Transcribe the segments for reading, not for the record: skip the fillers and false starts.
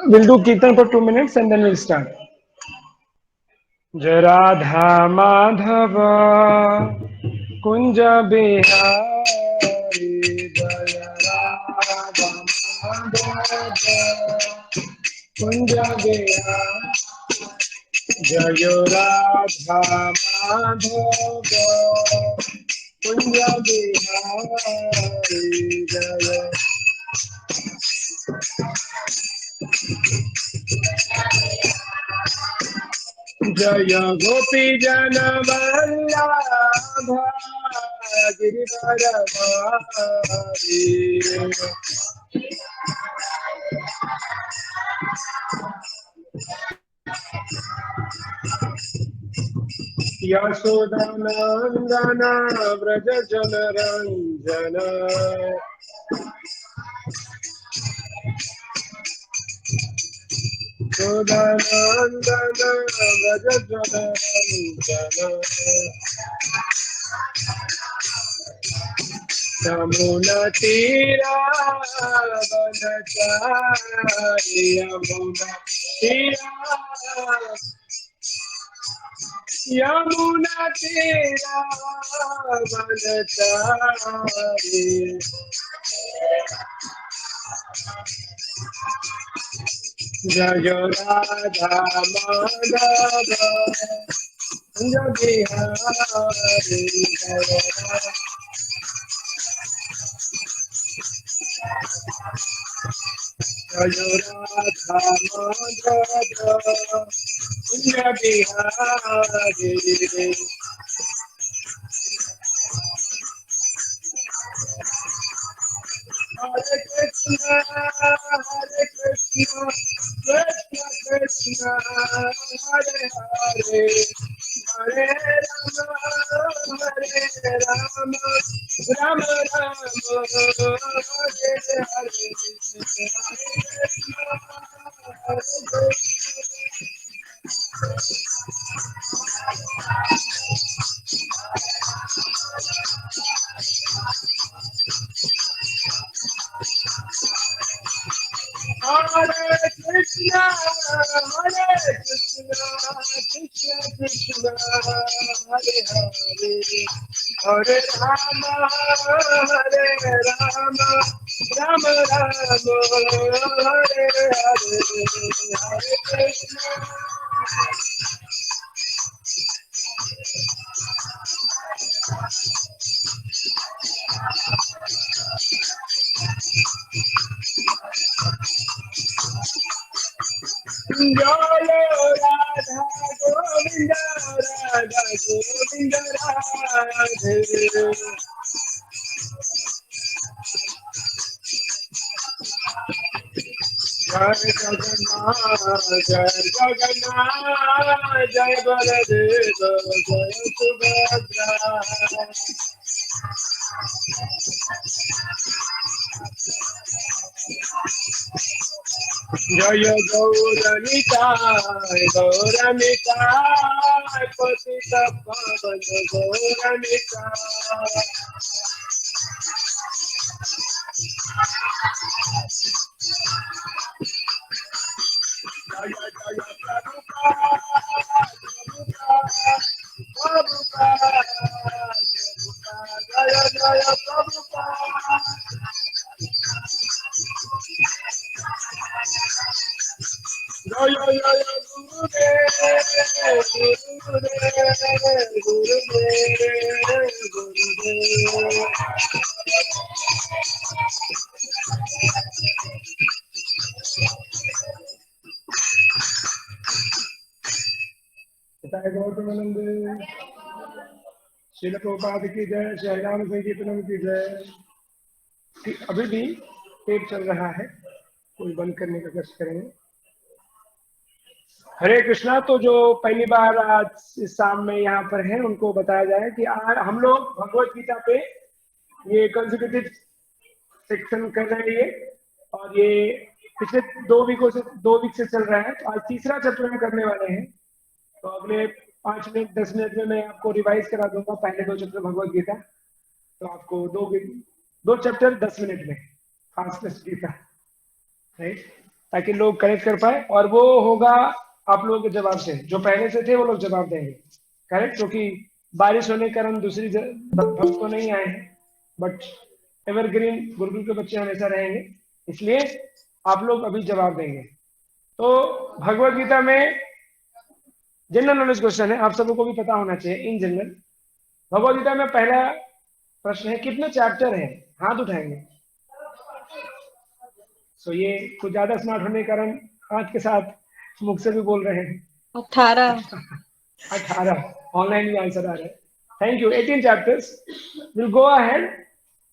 We'll do Kirtan for 2 minutes and then we'll start. Jai Radha Madhava Kunja Bihari Jai Radha Madhava Kunja Bihari Jai Radha Madhava Kunja Bihari Jai जय गोपी जन वल्लभा गिरिवर धारी यशोदानंदन व्रज जन रंजन यशोदानंदन व्रज जन रंजन यमुना तीरा वनचारी यमुना तीरा यमुना तीरा वनचारी जय राधा माधव कुंज बिहारी जय राधा माधव कुंज बिहारी हरे Krishna Krishna Krishna Hare Hare Hare Ram Ram Ram Hare Hare Hare Krishna, Krishna Krishna, Hare Hare, Hare Rama, Rama Rama, Hare Hare, Hare Krishna. Jai Radha Govinda Radha Govinda Radhe Jai Jagannath Jai Baladeva Jai Subhadra Jai Gauranitai Patita Pavan Gauranitai Jaya Jaya Prabhupada Jaya Jaya Prabhupada Jaya Jaya Gurudev Gautamanand Srila Prabhupada की जय, श्री राम संकीर्तन की जय। अभी भी tape चल रहा है, कोई बंद करने का कष्ट करेंगे। हरे कृष्णा। तो जो पहली बार आज इस शाम में यहाँ पर है उनको बताया जाए कि आज हम लोग भगवत गीता पे ये कंसेक्यूटिव सेक्शन कर रहे हैं और ये पिछले 2 वीक से चल रहा है। तो आज तीसरा चैप्टर में करने वाले हैं। तो अगले 5 मिनट 10 मिनट में मैं आपको रिवाइज करा दूंगा पहले 2 चैप्टर भगवत गीता। तो आपको 2 चैप्टर 10 मिनट में फास्टेस्ट गीता। राइट, ताकि लोग करेक्ट कर पाए, और वो होगा आप लोगों के जवाब से। जो पहले से थे वो लोग जवाब देंगे करेक्ट, क्योंकि बारिश होने के कारण दूसरी भक्त तो नहीं आए हैं, बट एवरग्रीन गुरुकुल के बच्चे हमेशा रहेंगे, इसलिए आप लोग अभी जवाब देंगे। तो भगवत गीता में जनरल नॉलेज क्वेश्चन है, आप सबको भी पता होना चाहिए इन जनरल। भगवत गीता में पहला प्रश्न है, कितने चैप्टर हैं? हाथ उठाएंगे। सो ये कुछ ज्यादा स्मार्ट होने के कारण हाथ के साथ मुख से भी बोल रहे हैं। 18। 18 ऑनलाइन भी आंसर आ रहा है। Thank you. 18 chapters. Will go ahead,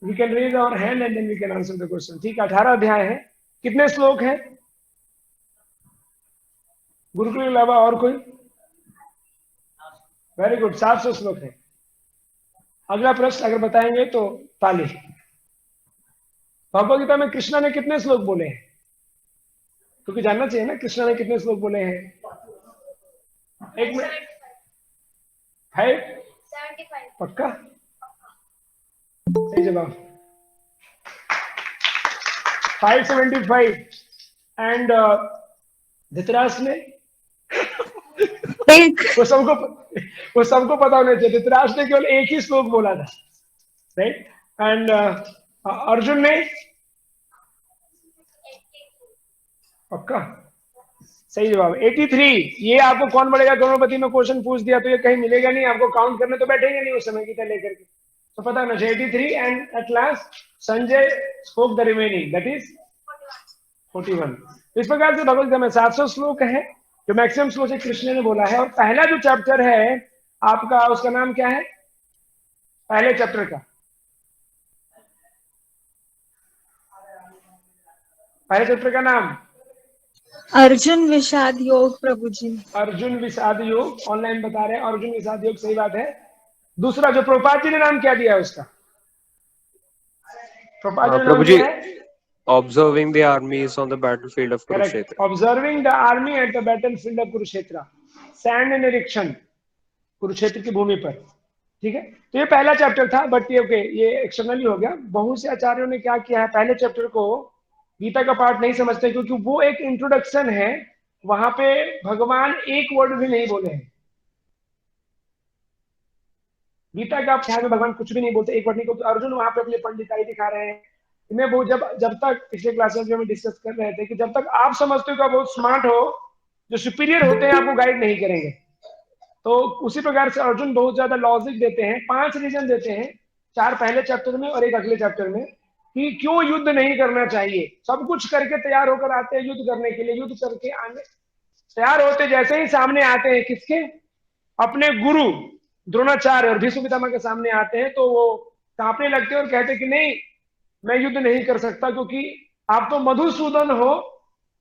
we can raise our hand and then we can answer the question. ठीक है, 18 अध्याय है। कितने श्लोक हैं गुरुकुल के अलावा और कोई? वेरी गुड, 700 श्लोक है। अगला प्रश्न अगर बताएंगे तो ताली। भगवद गीता में कृष्णा ने कितने श्लोक बोले हैं? क्योंकि जानना चाहिए ना कृष्णा ने कितने श्लोक बोले हैं। एक मिनट, 575 पक्का? सही जवाब, 575। एंड धृतराष्ट्र ने वो सबको पता होना चाहिए, धृतराष्ट्र ने केवल एक ही श्लोक बोला था, राइट। एंड अर्जुन ने पक्का सही जवाब 83। ये आपको कौन बढ़ेगा करोड़पति में क्वेश्चन पूछ दिया तो ये कहीं मिलेगा नहीं, आपको काउंट करने तो बैठेंगे नहीं उस समय गीता लेकर के, तो पता होना चाहिए 83। And at last Sanjay spoke the remaining, that is 41। इस प्रकार से भगवत गीता में 700 श्लोक है, जो मैक्सिमम श्लोक है कृष्ण ने बोला है। और पहला जो चैप्टर है आपका, उसका नाम क्या है पहले चैप्टर का? पहले चैप्टर का नाम अर्जुन विषाद योग। प्रभु जी, अर्जुन विषाद योग। ऑनलाइन बता रहे हैं अर्जुन विषाद योग, सही बात है। दूसरा जो प्रभुपाद जी ने नाम क्या दिया है उसका? प्रभुपाद जी ने नाम दिया है Observing the armies on the battlefield of correct, Kurukshetra. Observing the army at the battlefield of Kurukshetra, सैन्य निरीक्षण कुरुक्षेत्र की भूमि पर। ठीक है, तो ये पहला चैप्टर था, बट ये ओके, ये एक्सटर्नली हो गया। बहुत से आचार्यों ने क्या किया है, पहले चैप्टर को गीता का पार्ट नहीं समझते, क्योंकि वो एक इंट्रोडक्शन है, वहां पे भगवान एक वर्ड भी नहीं बोले हैं। गीता का अध्याय में भगवान कुछ भी नहीं बोलते, एक वर्ड नहीं बोलते। अर्जुन वहां पे अपनी पंडिताई दिखा रहे हैं। मैं वो जब तक पिछले क्लासेस में डिस्कस कर रहे थे कि जब तक आप समझते हो कि आप बहुत स्मार्ट हो, जो सुपीरियर होते हैं आपको गाइड नहीं करेंगे। तो उसी प्रकार से अर्जुन बहुत ज्यादा लॉजिक देते हैं, 5 रीजन देते हैं, 4 पहले चैप्टर में और 1 अगले चैप्टर में, कि क्यों युद्ध नहीं करना चाहिए। सब कुछ करके तैयार होकर आते हैं युद्ध करने के लिए, युद्ध करके आने तैयार होते, जैसे ही सामने आते हैं किसके, अपने गुरु द्रोणाचार्य और भीष्म पितामह के सामने आते हैं, तो वो कांपने लगते हैं और कहते हैं कि नहीं, मैं युद्ध नहीं कर सकता, क्योंकि आप तो मधुसूदन हो,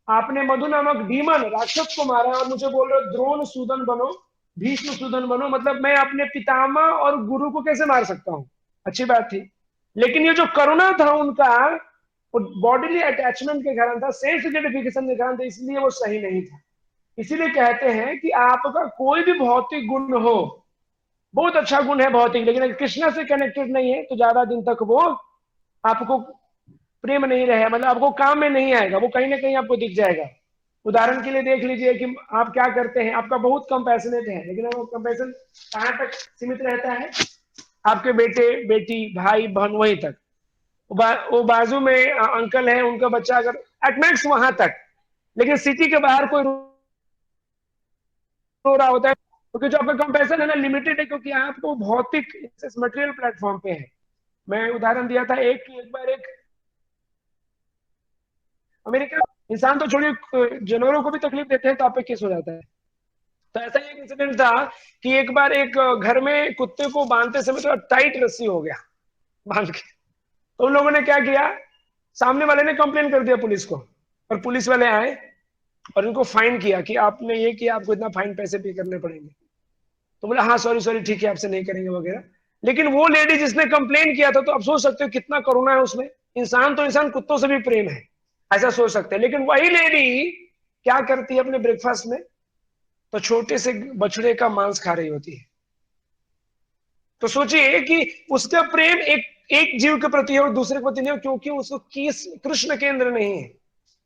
आपने मधु नामक डीमन राक्षस को मारा और मुझे बोल रहे हो द्रोण सूदन बनो, भीष्म सूदन बनो, मतलब मैं अपने पितामह और गुरु को कैसे मार सकता हूं। अच्छी बात थी, लेकिन ये जो करुणा था उनका, वो बॉडीली अटैचमेंट के कारण था, सेल्फ ग्रेटिफिकेशन के कारण था, इसलिए वो सही नहीं था। इसीलिए कहते हैं कि आपका कोई भी भौतिक गुण हो, बहुत अच्छा गुण है भौतिक, लेकिन अगर कृष्णा से कनेक्टेड नहीं है तो ज्यादा दिन तक वो आपको प्रेम नहीं रहे, मतलब आपको काम में नहीं आएगा, वो कहीं ना कहीं आपको दिख जाएगा। उदाहरण के लिए देख लीजिए कि आप क्या करते हैं, आपका बहुत कंपैशनेट है, लेकिन वो कंपैशन कहां तक सीमित रहता है, आपके बेटे बेटी भाई बहन वहीं तक, वो बाजू में अंकल है उनका बच्चा, अगर एट मैक्स वहां तक। लेकिन सिटी के बाहर कोई रो रहा होता है, क्योंकि जो आपका कंपैशन है ना लिमिटेड है, क्योंकि आपको भौतिक मटेरियल प्लेटफॉर्म पे है। मैं उदाहरण दिया था एक बार, एक अमेरिका, इंसान तो छोड़िए जानवरों को भी तकलीफ देते हैं तो आप पे केस हो जाता है। तो ऐसा एक इंसिडेंट था कि एक बार एक घर में कुत्ते को बांधते समय थोड़ा टाइट रस्सी हो गया बांध के, तो उन लोगों ने क्या किया, सामने वाले ने कंप्लेन कर दिया पुलिस को, और पुलिस वाले आए और उनको फाइन किया कि आपने ये किया, आपको इतना फाइन पैसे पे करने पड़ेंगे। तो बोला हाँ सॉरी सॉरी ठीक है, आपसे नहीं करेंगे वगैरह। लेकिन वो लेडी जिसने कंप्लेन किया था, तो आप सोच सकते हो कितना करुणा है उसमें, इंसान तो इंसान, कुत्तों से भी प्रेम है, ऐसा सोच सकते हैं। लेकिन वही लेडी क्या करती है अपने ब्रेकफास्ट में, तो छोटे से बछड़े का मांस खा रही होती है। तो सोचिए कि उसका प्रेम एक जीव के प्रति है और दूसरे के प्रति नहीं है, क्योंकि उसको कृष्ण केंद्र नहीं है।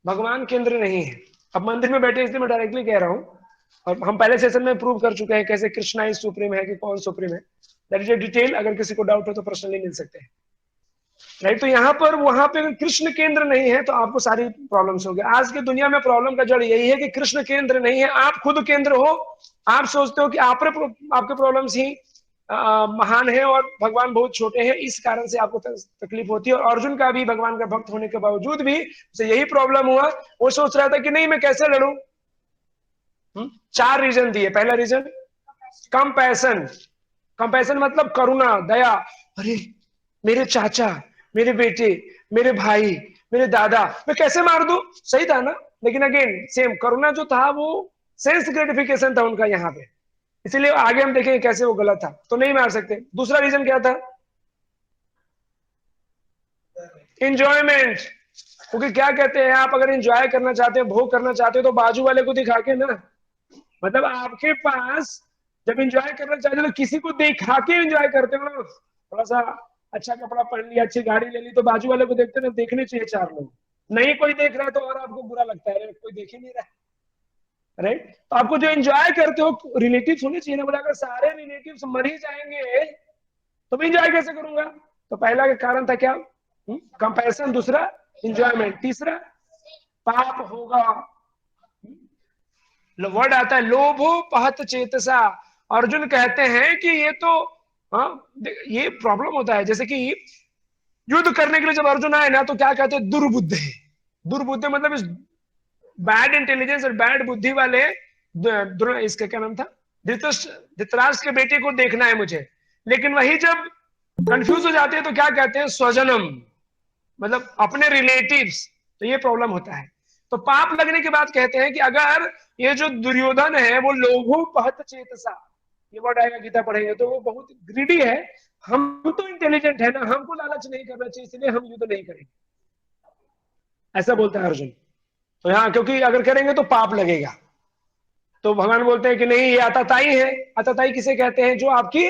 भगवान केंद्र नहीं है। अब मंदिर में बैठे इसलिए मैं डायरेक्टली कह रहा हूँ, और हम पहले सेशन में प्रूव कर चुके हैं कैसे कृष्णा इज सुप्रीम है कि कौन सुप्रीम है। दैट इज ए डिटेल, अगर किसी को डाउट हो तो पर्सनली मिल सकते हैं, राइट। तो यहाँ पर वहां पे कृष्ण केंद्र नहीं है तो आपको सारी प्रॉब्लम्स होगी। आज की दुनिया में प्रॉब्लम का जड़ यही है कि कृष्ण केंद्र नहीं है, आप खुद केंद्र हो। आप सोचते हो कि आपके प्रॉब्लम्स ही महान है और भगवान बहुत छोटे हैं, इस कारण से आपको तकलीफ होती है। और अर्जुन का भी भगवान का भक्त होने के बावजूद भी उसे यही प्रॉब्लम हुआ। वो सोच रहा था कि नहीं मैं कैसे लड़ूं। 4 रीजन दिए। पहला रीजन कंपैशन। कंपैशन मतलब करुणा, दया। अरे मेरे चाचा, मेरे बेटे, मेरे भाई, मेरे दादा, मैं कैसे मार दूं। सही था ना, लेकिन अगेन सेम करुणा जो था वो सेंस ग्रेटिफिकेशन था उनका यहाँ पे, इसीलिए आगे हम देखेंगे कैसे वो गलत था, तो नहीं मार सकते। दूसरा रीजन क्या था, इंजॉयमेंट। क्योंकि क्या कहते हैं, आप अगर इंजॉय करना चाहते हो, भोग करना चाहते हो, तो बाजू वाले को दिखा के ना, मतलब आपके पास जब इंजॉय करना चाहते हो तो किसी को दिखा के इंजॉय करते हो ना। थोड़ा सा अच्छा कपड़ा पहन लिया, अच्छी गाड़ी ले ली, तो बाजू वाले को देखते ना, देखने चाहिए 4 लोग। नहीं कोई देख रहा है तो और आपको बुरा लगता है, कोई देख ही नहीं रहा है, राइट। तो आपको जो एंजॉय करते हो रिलेटिव्स होने चाहिए ना। बोला अगर सारे रिलेटिव्स मर ही जाएंगे तो मैं एंजॉय कैसे करूंगा। तो पहला का कारण था क्या, कंपैरिजन। दूसरा एंजॉयमेंट। तीसरा पाप होगा। वर्ड आता है लोभो पहत चेतसा। अर्जुन कहते हैं कि ये तो ये प्रॉब्लम होता है। जैसे कि युद्ध करने के लिए जब अर्जुन आए ना तो क्या कहते हैं, दुर्बुद्धे। दुर्बुद्धे मतलब इस बैड इंटेलिजेंस और बैड बुद्धि वाले। इसका क्या नाम था, धृतराष्ट्र के बेटे को देखना है मुझे। लेकिन वही जब कंफ्यूज हो जाते हैं तो क्या कहते हैं, स्वजनम, मतलब अपने रिलेटिव्स। तो ये प्रॉब्लम होता है। तो पाप लगने के बाद कहते हैं कि अगर ये जो दुर्योधन है वो लोभो पहत चेतसा, ये वर्ड आएगा गीता पढ़ेंगे तो, वो बहुत ग्रीडी है। हम तो इंटेलिजेंट है ना, हमको लालच नहीं करना चाहिए, इसलिए हम युद्ध नहीं करेंगे, ऐसा बोलता है अर्जुन। तो यहाँ क्योंकि अगर करेंगे तो पाप लगेगा। तो भगवान बोलते हैं कि नहीं, ये आताताई है। आताताई किसे कहते हैं, जो आपकी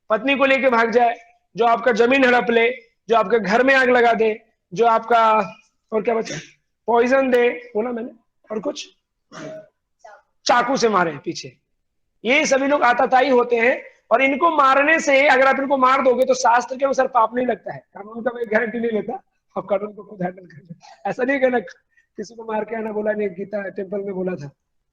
पत्नी को लेके भाग जाए, जो आपका जमीन हड़प ले, जो आपके घर में आग लगा दे, जो आपका, और क्या बचा, पॉइजन दे, बोला मैंने, और कुछ, चाकू से मारे पीछे, ये सभी लोग आताताई होते हैं। और इनको मारने से, अगर आप इनको मार दोगे तो शास्त्र के अनुसार पाप नहीं लगता है। कानून का मैं गारंटी नहीं लेता, आप कानून को खुद हैंडल कर, ऐसा नहीं कहना किसी को मार के आना, बोला नहीं, गीता टेम्पल में बोला था,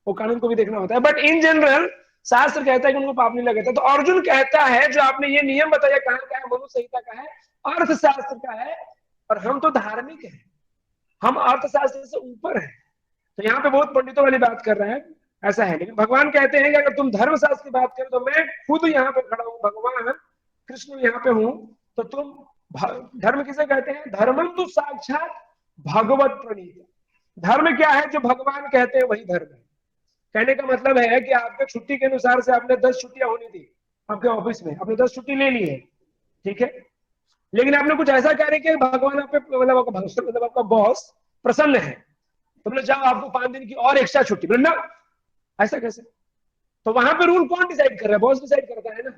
वो कानून को भी देखना होता है। बट इन जनरल शास्त्र कहता है कि उनको पाप नहीं लगता। तो अर्जुन कहता है जो आपने ये नियम बताया, कहाँ का है, मनु संहिता का है, अर्थशास्त्र का है, और हम तो धार्मिक है, हम अर्थशास्त्र से ऊपर है। तो यहाँ पे बहुत पंडितों वाली बात कर रहे हैं, ऐसा है। लेकिन भगवान कहते हैं कि अगर तुम धर्मशास्त्र की बात करो तो मैं खुद यहाँ पे खड़ा हूँ, भगवान कृष्ण यहाँ पे हूँ। तो तुम धर्म किसे कहते हैं, धर्मम तो साक्षात भगवत प्रणीत। धर्म क्या है, जो भगवान कहते हैं वही धर्म है। कहने का मतलब है कि आपके छुट्टी के अनुसार से आपने 10 छुट्टियां होनी थी आपके ऑफिस में, आपने 10 छुट्टी ले ली है, ठीक है। लेकिन आपने कुछ ऐसा कार्य किया, भगवान आप पे, मतलब आपका बॉस प्रसन्न है, तो बोले जाओ आपको 5 दिन की और एक्स्ट्रा छुट्टी, बोले ना, ऐसा कैसे। तो वहां पे रूल कौन डिसाइड कर रहा है, बॉस डिसाइड करता है ना।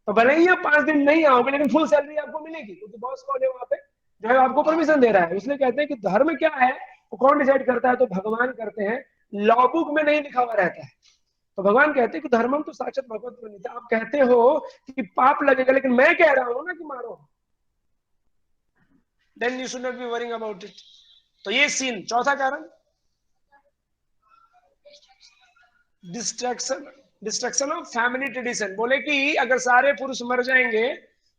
तो भले ही आप 5 दिन नहीं आओगे लेकिन फुल सैलरी आपको मिलेगी, क्योंकि बॉस कौन है वहां पे, जो है आपको परमिशन दे रहा है। इसलिए कहते हैं कि धर्म क्या है वो कौन डिसाइड करता है, तो भगवान करते हैं, लॉ बुक में नहीं लिखा हुआ रहता है। तो भगवान कहते हैं कि धर्मम तो साक्षात भगवत प्रणीत। आप कहते हो कि पाप लगेगा, लेकिन मैं कह रहा हूं ना कि मारो, then you should not be worrying about it. तो ये सीन, चौथा कारण डिस्ट्रक्शन ऑफ फैमिली ट्रेडिशन। बोले कि अगर सारे पुरुष मर जाएंगे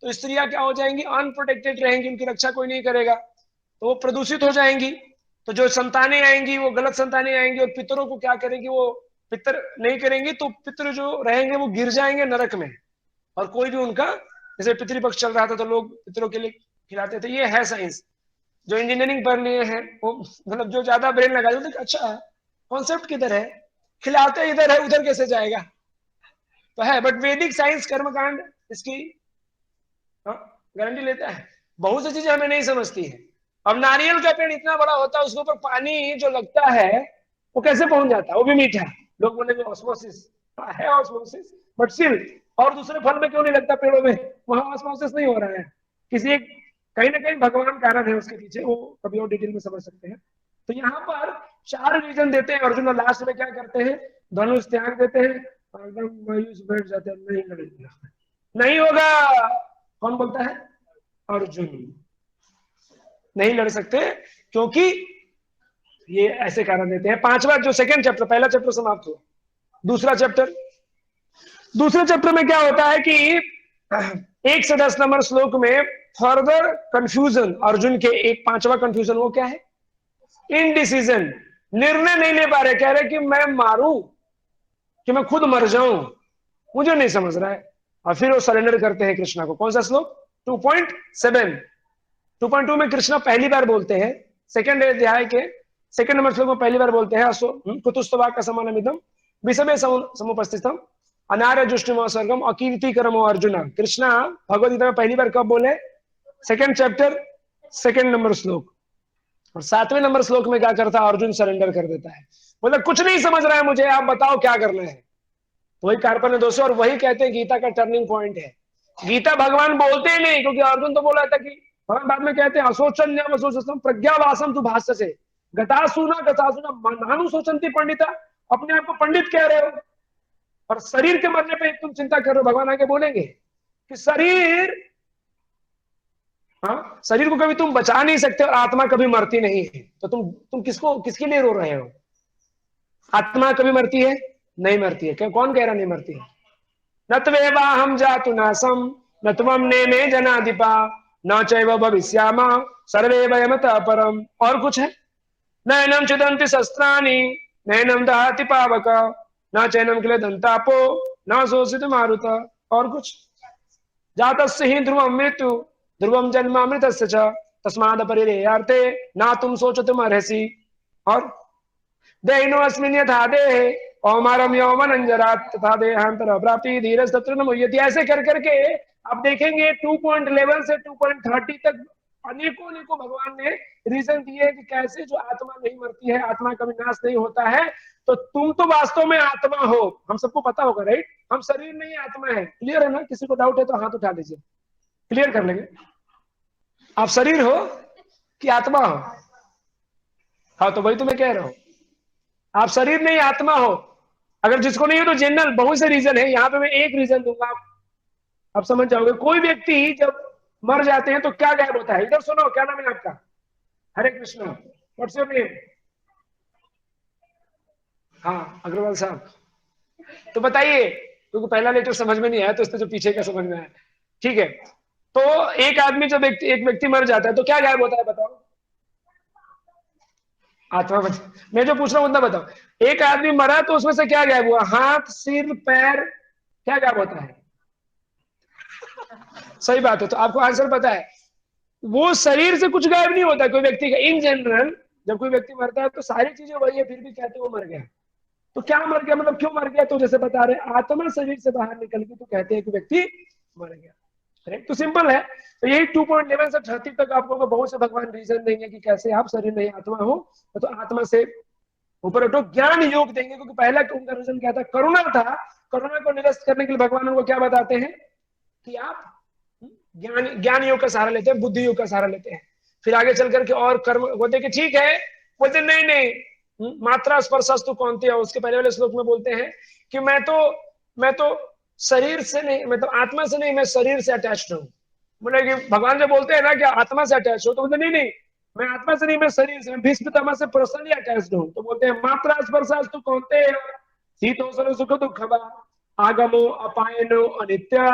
तो स्त्रियां क्या हो जाएंगी, अनप्रोटेक्टेड रहेंगी, उनकी रक्षा कोई नहीं करेगा, तो वो प्रदूषित हो जाएंगी। तो जो संतानें आएंगी वो गलत संतानें आएंगी, और पितरों को क्या करेंगी, वो पितर नहीं करेंगी, तो पितर जो रहेंगे वो गिर जाएंगे नरक में। और कोई भी उनका, जैसे पितृपक्ष चल रहा था तो लोग पितरों के लिए खिलाते थे। ये है साइंस। जो इंजीनियरिंग पढ़ लिए हैं वो, मतलब जो ज्यादा ब्रेन लगा दो, अच्छा कॉन्सेप्ट किधर है, खिलाते इधर है, उधर कैसे जाएगा, तो है। बट वैदिक साइंस कर्मकांड इसकी गारंटी लेता है। बहुत सी चीजें हमें नहीं समझती है। अब नारियल का पेड़ इतना बड़ा होता है, उसके ऊपर पानी जो लगता है वो कैसे पहुंच जाता है, वो भी मीठा। लोग बोलेंगे ऑस्मोसिस, है ऑस्मोसिस, बट स्टिल। और दूसरे फल में क्यों नहीं लगता पेड़ों में, वहां ऑस्मोसिस नहीं हो रहा है, किसी एक, कहीं ना कहीं भगवान कारण है उसके पीछे, वो कभी और डिटेल में समझ सकते हैं। तो यहाँ पर 4 रीजन देते हैं अर्जुन, और लास्ट में क्या करते हैं, धनुष त्याग देते हैं और एकदम मायूस बैठ जाते हैं, नहीं लड़ेंगे, नहीं होगा। कौन बोलता है? अर्जुन। नहीं लड़ सकते क्योंकि ये ऐसे कारण देते हैं। 5वां जो सेकंड चैप्टर, पहला चैप्टर समाप्त हुआ, दूसरा चैप्टर, दूसरे चैप्टर में क्या होता है कि 1 से 10 नंबर श्लोक में फर्दर कंफ्यूजन अर्जुन के, एक 5वां कंफ्यूजन वो क्या है, इनडिसीजन, निर्णय नहीं ले पा रहे, कह रहे कि मैं मारूं कि मैं खुद मर जाऊं, मुझे नहीं समझ रहा है। और फिर वो सरेंडर करते हैं कृष्णा को। कौन सा श्लोक? 2.7। 2.2 में कृष्णा पहली बार बोलते हैं, सेकंड अध्याय के सेकंड नंबर श्लोक में पहली बार बोलते हैं, कुतुस्तवाक का समानमिदम विषमे समुपस्थितम अनार्य जुष्टिमो स्वर्गम अकीर्तिकरमो अर्जुन। कृष्णा भगवद गीता में पहली बार कब बोले? सेकंड चैप्टर सेकंड नंबर श्लोक। और 7वें नंबर श्लोक में क्या करता है? अर्जुन सरेंडर कर देता है, मतलब कुछ नहीं समझ रहा है मुझे, आप बताओ क्या करना है। तो वही कार्पण्य दोषो, और वही कहते हैं गीता का टर्निंग पॉइंट है। गीता भगवान बोलते ही नहीं, क्योंकि अर्जुन तो बोला था कि भगवान बाद में कहते हैं असोचन असोचम प्रज्ञावासम तु भाष्य गतासुना गतासुना नानु सोचंती पंडिता, अपने आप को पंडित कह रहे हो और शरीर के मरने पे तुम चिंता कर रहे हो। भगवान आगे बोलेंगे कि शरीर, हाँ, शरीर को कभी तुम बचा नहीं सकते और आत्मा कभी मरती नहीं है, तो तुम किसके लिए रो रहे हो? आत्मा कभी मरती है? नहीं मरती है। कौन कह रहा नहीं मरती है? न त्वेवाहम जातु नासम न त्वम नेमे जनाधिपा न चैव भविष्यामा सर्वे वयमतः परम। और कुछ है? नैनम चिदंति शस्त्राणि नैनम दहति पावक न चैनम किल दंतापो न शोषित मारुत। और कुछ? जातस्य हि ध्रुवम मृत्यु ध्रुवम जन्मामृतस्य च तस्माद् परिरेयार्थे ना तुम सोचतुम अर्हसि। और देहिनो अस्मिन् यथा देहे कौमारम यौवनंजरात् तथा देहांतर प्राप्ति धीरज तत्र न मुह्यति। ऐसे कर करके आप देखेंगे 2.11 से 2.30 तक अनेकों अनेकों भगवान ने रीजन दिए कि कैसे जो आत्मा नहीं मरती है, आत्मा का विनाश नहीं होता है। तो तुम तो वास्तव में आत्मा हो, हम सबको पता होगा, राइट? हम शरीर नहीं आत्मा है। क्लियर है ना? किसी को डाउट है तो हाथ उठा लीजिए, क्लियर कर लेंगे। आप शरीर हो कि आत्मा हो? हाँ, तो वही तो मैं कह रहा हूं, आप शरीर नहीं आत्मा हो। अगर जिसको नहीं हो तो जनरल बहुत से रीजन है, यहाँ पे मैं एक रीजन दूंगा, आप समझ जाओगे। कोई व्यक्ति जब मर जाते हैं तो क्या गायब होता है? इधर सुनो, क्या नाम है आपका? हरे कृष्ण, व्हाट्स योर नेम? हाँ, अग्रवाल साहब। तो बताइए, क्योंकि पहला लेटर समझ में नहीं आया तो इससे जो पीछे का समझ में आया। ठीक है, तो एक आदमी जब एक व्यक्ति मर जाता है तो क्या गायब होता है? बताओ। आत्मा बचा। मैं जो पूछ रहा हूं उतना बताओ। एक आदमी मरा तो उसमें से क्या गायब हुआ? हाथ, सिर, पैर, क्या गायब होता है? सही बात है, तो आपको आंसर पता है। वो शरीर से कुछ गायब नहीं होता कोई व्यक्ति का। इन जनरल जब कोई व्यक्ति मरता है तो सारी चीजें वही है, फिर भी कहते हैं वो मर गया। तो क्या मर गया मतलब, क्यों मर गया? तो जैसे बता रहे, आत्मा शरीर से बाहर निकल गई तो कहते हैं कि व्यक्ति मर गया। करेक्ट? तो सिंपल है। तो यही 2.11 से 30 तक आपको बहुत से भगवान रीजन देंगे कि कैसे आप शरीर नहीं आत्मा हो, तो आत्मा से ऊपर उठो, ज्ञान योग देंगे। क्योंकि पहला उनका रीजन क्या था? करुणा था। करुणा को निरस्त करने के लिए भगवान उनको क्या बताते हैं कि आप ज्ञान योग का सहारा लेते हैं, बुद्धि योग का सहारा लेते हैं। फिर आगे चल करके और कर्म बोलते कि ठीक है, बोलते नहीं नहीं मात्रा स्पर्शस्तु कौनते है। उसके पहले वाले श्लोक में बोलते हैं कि मैं तो शरीर से नहीं, मतलब आत्मा से नहीं, मैं शरीर से अटैच्ड हूँ। बोले कि भगवान जो बोलते हैं ना कि आत्मा से अटैच हो, तो बोलते नहीं नहीं, मैं आत्मा से नहीं, मैं शरीर से, मैं भीष्म पितामह से पर्सनली अटैच्ड हूँ। तो बोलते हैं मात्रा स्पर्शस्तु कौनते शीतोष्ण सुख दुख आगमो अपायनो अनित्य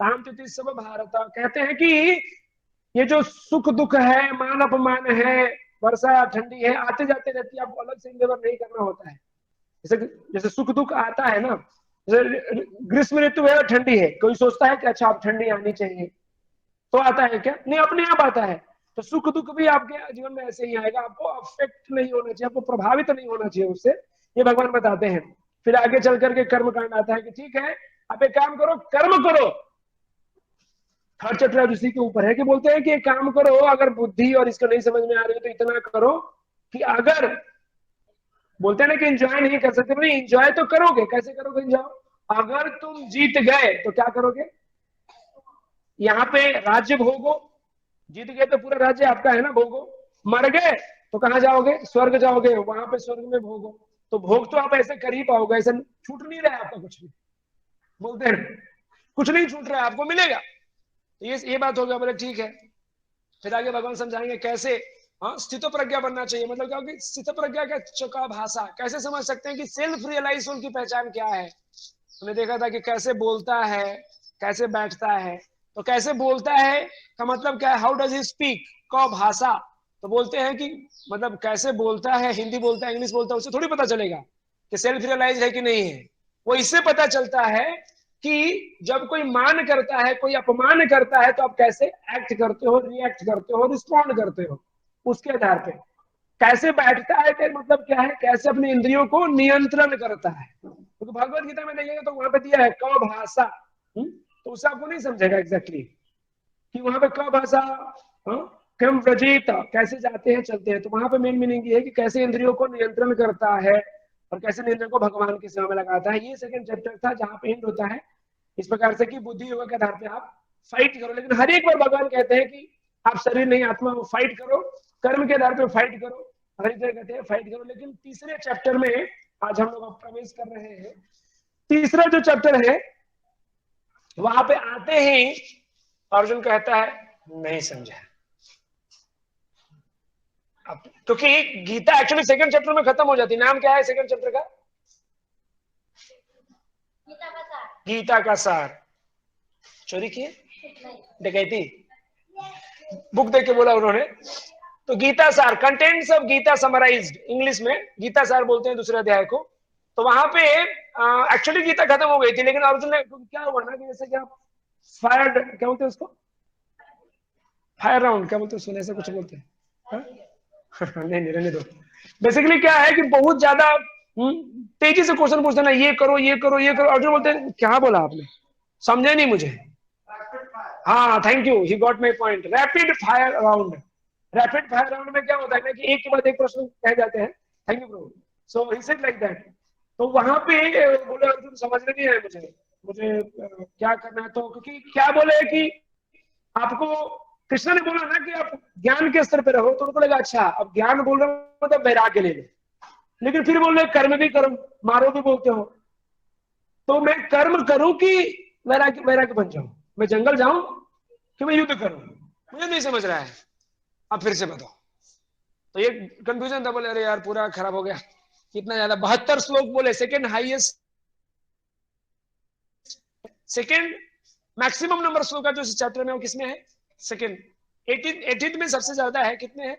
ताम तिथि सब भारत। कहते हैं कि ये जो सुख दुख है, मान अपमान है, वर्षा ठंडी है, आते जाते रहती है, आपको अलग से इंदेवर नहीं करना होता है। जैसे जैसे सुख दुख आता है ना, जैसे ग्रीष्म ऋतु है और ठंडी है, कोई सोचता है कि अच्छा अब ठंडी आनी चाहिए तो आता है क्या? नहीं, अपने आप आता है। तो सुख दुख भी आपके जीवन में ऐसे ही आएगा, आपको अफेक्ट नहीं होना चाहिए, आपको प्रभावित नहीं होना चाहिए उससे, ये भगवान बताते हैं। फिर आगे चल करके कर्म कांड आता है कि ठीक है, आप एक काम करो, कर्म करो। थर्ड चैप्टर उसी के ऊपर है कि बोलते हैं कि एक काम करो, अगर बुद्धि और इसको नहीं समझ में आ रही तो इतना करो कि अगर बोलते हैं ना कि एंजॉय नहीं कर सकते, नहीं एंजॉय तो करोगे। कैसे करोगे एंजॉय? अगर तुम जीत गए तो क्या करोगे? यहाँ पे राज्य भोगो, जीत गए तो पूरा राज्य आपका है ना, भोगो। मर गए तो कहाँ जाओगे? स्वर्ग जाओगे, वहां पे स्वर्ग में भोग हो। तो भोग तो आप ऐसे कर ही पाओगे, ऐसा छूट नहीं रहा है आपका कुछ भी, बोलते हैं कुछ नहीं छूट रहा है, आपको मिलेगा। तो ये बात हो गया, बोले ठीक है। फिर आगे भगवान समझाएंगे कैसे स्थित प्रज्ञा बनना चाहिए। मतलब क्या होगी स्थित प्रज्ञा का चौका भाषा, कैसे समझ सकते हैं कि सेल्फ रियलाइज उनकी पहचान क्या है। हमने देखा था कि कैसे बोलता है, कैसे बैठता है। तो कैसे बोलता है का मतलब क्या है? हाउ डज ही स्पीक, क भाषा। तो बोलते हैं कि मतलब कैसे बोलता है, हिंदी बोलता है, इंग्लिश बोलता है, उससे थोड़ी पता चलेगा कि सेल्फ रियलाइज है कि नहीं है। वो इससे पता चलता है कि जब कोई मान करता है, कोई अपमान करता है, तो आप कैसे एक्ट करते हो, रिएक्ट करते हो, रिस्पॉन्ड करते हो, उसके आधार पे। कैसे बैठता है का मतलब क्या है? कैसे अपने इंद्रियों को नियंत्रण करता है। तो भगवत गीता में देखिएगा तो वहां पे दिया है क भाषा। तो उससे आपको नहीं समझेगा एग्जैक्टली कि वहां पे क भाषा, क्रम व्रजित, कैसे जाते हैं चलते हैं। तो वहां पे मेन मीनिंग ये है कि कैसे इंद्रियों को नियंत्रण करता है और कैसे नियंत्रण को भगवान की सेवा में लगाता है। ये सेकंड चैप्टर था जहां पे एंड होता है इस प्रकार से कि बुद्धि योग के आधार पे आप फाइट करो। लेकिन हर एक बार भगवान कहते हैं कि आप शरीर नहीं आत्मा हो, फाइट करो, कर्म के आधार पे फाइट करो, हर एक जगह कहते हैं फाइट करो। लेकिन तीसरे चैप्टर में आज हम लोग प्रवेश कर रहे हैं। तीसरा जो चैप्टर है वहां पे आते ही अर्जुन कहता है नहीं समझा। क्योंकि गीता एक्चुअली सेकंड चैप्टर में खत्म हो जाती है। नाम क्या है सेकंड चैप्टर का? गीता का सार। चोरी किए, डकैती, बुक देख के बोला उन्होंने। तो Gita Saar, contents of Gita summarised, English में गीता सार बोलते हैं दूसरे अध्याय को। तो वहां पे एक्चुअली गीता खत्म हो गई थी, लेकिन अर्जुन ने क्या हुआ ना कि जैसे क्या फायर, क्या बोलते हैं उसको, फायर राउंड, क्या बोलते हैं सुने से कुछ बोलते हैं नहीं नहीं रहने दो। बेसिकली क्या है कि बहुत ज्यादा तेजी से क्वेश्चन पूछते ना, ये करो ये करो ये करो। अर्जुन बोलते हैं क्या बोला आपने, समझे नहीं मुझे। हाँ thank you, he got my point. Rapid fire round. Rapid fire round में क्या होता है ना कि एक के बाद एक प्रश्न कह जाते हैं। Thank you bro. So he said like that. तो वहां पे बोले अर्जुन समझ में नहीं आया मुझे क्या करना है। तो क्योंकि क्या बोले कि आपको कृष्ण ने बोला ना कि आप ज्ञान के स्तर पे रहो, तो उनको लगा अच्छा अब ज्ञान बोल रहे हो मतलब वैराग्य ले लो। लेकिन फिर बोल रहे कर्म भी करो, मारो भी बोलते हो। तो मैं कर्म करूं कि वैराग्य वैराग्य बन जाऊं, मैं जंगल जाऊं कि मैं युद्ध करूं, मुझे नहीं समझ रहा है। अब फिर से बताओ। तो ये कंफ्यूजन था। बोले अरे यार पूरा खराब हो गया, कितना ज्यादा 72 श्लोक बोले, second highest, second maximum number श्लोक जो इस चैप्टर में वो किसमें है? सेकंड। 18 में सबसे ज्यादा है, कितने हैं?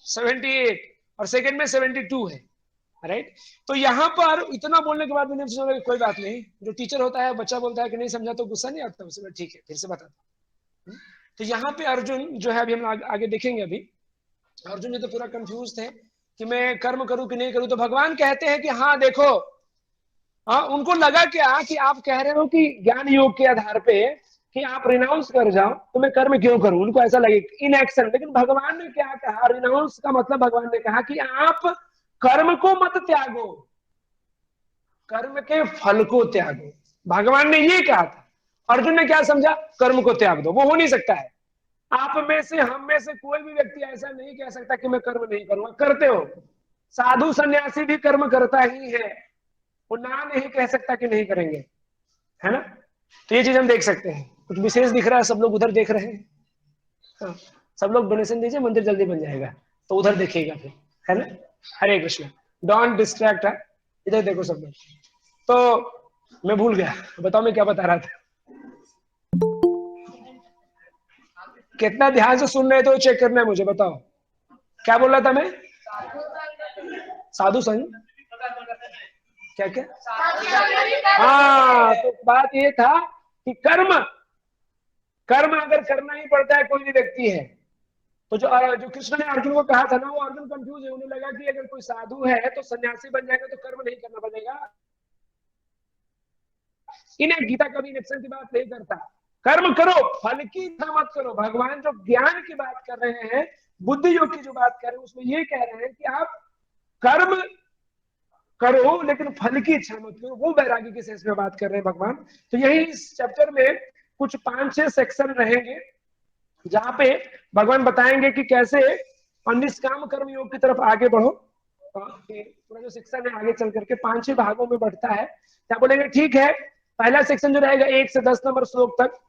78। और सेकंड में 72 है, राइट। तो यहाँ पर इतना बोलने के बाद मैंने सोचा कोई बात नहीं, जो टीचर होता है बच्चा बोलता है कि नहीं समझा तो गुस्सा नहीं आता उसमें, ठीक है फिर से बताता। तो यहाँ पे अर्जुन जो है, अभी हम आगे देखेंगे, अभी अर्जुन जी तो पूरा कंफ्यूज थे कि मैं कर्म करूं कि नहीं करूं। तो भगवान कहते हैं कि हाँ देखो, उनको लगा क्या कि आप कह रहे हो कि ज्ञान योग के आधार पे कि आप रिनाउंस कर जाओ, तो मैं कर्म क्यों करूं, उनको ऐसा लगे इन एक्शन। लेकिन भगवान ने क्या कहा, रिनाउंस का मतलब भगवान ने कहा कि आप कर्म को मत त्यागो, कर्म के फल को त्यागो। भगवान ने ये कहा था। अर्जुन ने क्या समझा, कर्म को त्याग दो। वो हो नहीं सकता है। आप में से, हम में से कोई भी व्यक्ति ऐसा नहीं कह सकता कि मैं कर्म नहीं करूंगा। करते हो, साधु सन्यासी भी कर्म करता ही है, वो ना नहीं कह सकता कि नहीं करेंगे, है ना। तो ये चीज हम देख सकते हैं। कुछ विशेष दिख रहा है, सब लोग उधर देख रहे हैं। हाँ, सब लोग डोनेशन दीजिए, मंदिर जल्दी बन जाएगा, तो उधर देखिएगा फिर, है ना। हरे कृष्ण, डोंट डिस्ट्रैक्ट, है इधर देखो सब लोग। तो मैं भूल गया, बताओ मैं क्या बता रहा था। कितना ध्यान से सुन रहे थे वो चेक करना है मुझे, बताओ क्या बोल रहा था मैं। साधु संग, क्या क्या, हाँ। तो बात ये था कि कर्म अगर करना ही पड़ता है, कोई भी व्यक्ति है, तो जो कृष्ण ने अर्जुन को कहा था ना, वो अर्जुन कंफ्यूज है। उन्हें लगा कि अगर कोई साधु है तो सन्यासी बन जाएगा तो कर्म नहीं करना पड़ेगा। इन्हें गीता कभी इलेक्शन की बात नहीं करता। कर्म करो, फल की इच्छा मत करो। भगवान जो ज्ञान की बात कर रहे हैं, बुद्धि योग की जो बात कर रहे हैं, उसमें ये कह रहे हैं कि आप कर्म करो लेकिन फल की इच्छा मत करो। वो वैराग्य की सेंस में बात कर रहे हैं भगवान। तो यही इस चैप्टर में कुछ 5-6 सेक्शन रहेंगे, जहां पे भगवान बताएंगे कि कैसे और निष्काम कर्म योग की तरफ आगे बढ़ो। पूरा जो सेक्शन है आगे चल करके 5 भागों में बढ़ता है। क्या बोलेंगे? ठीक है, पहला सेक्शन जो रहेगा 1 से 10 नंबर श्लोक तक,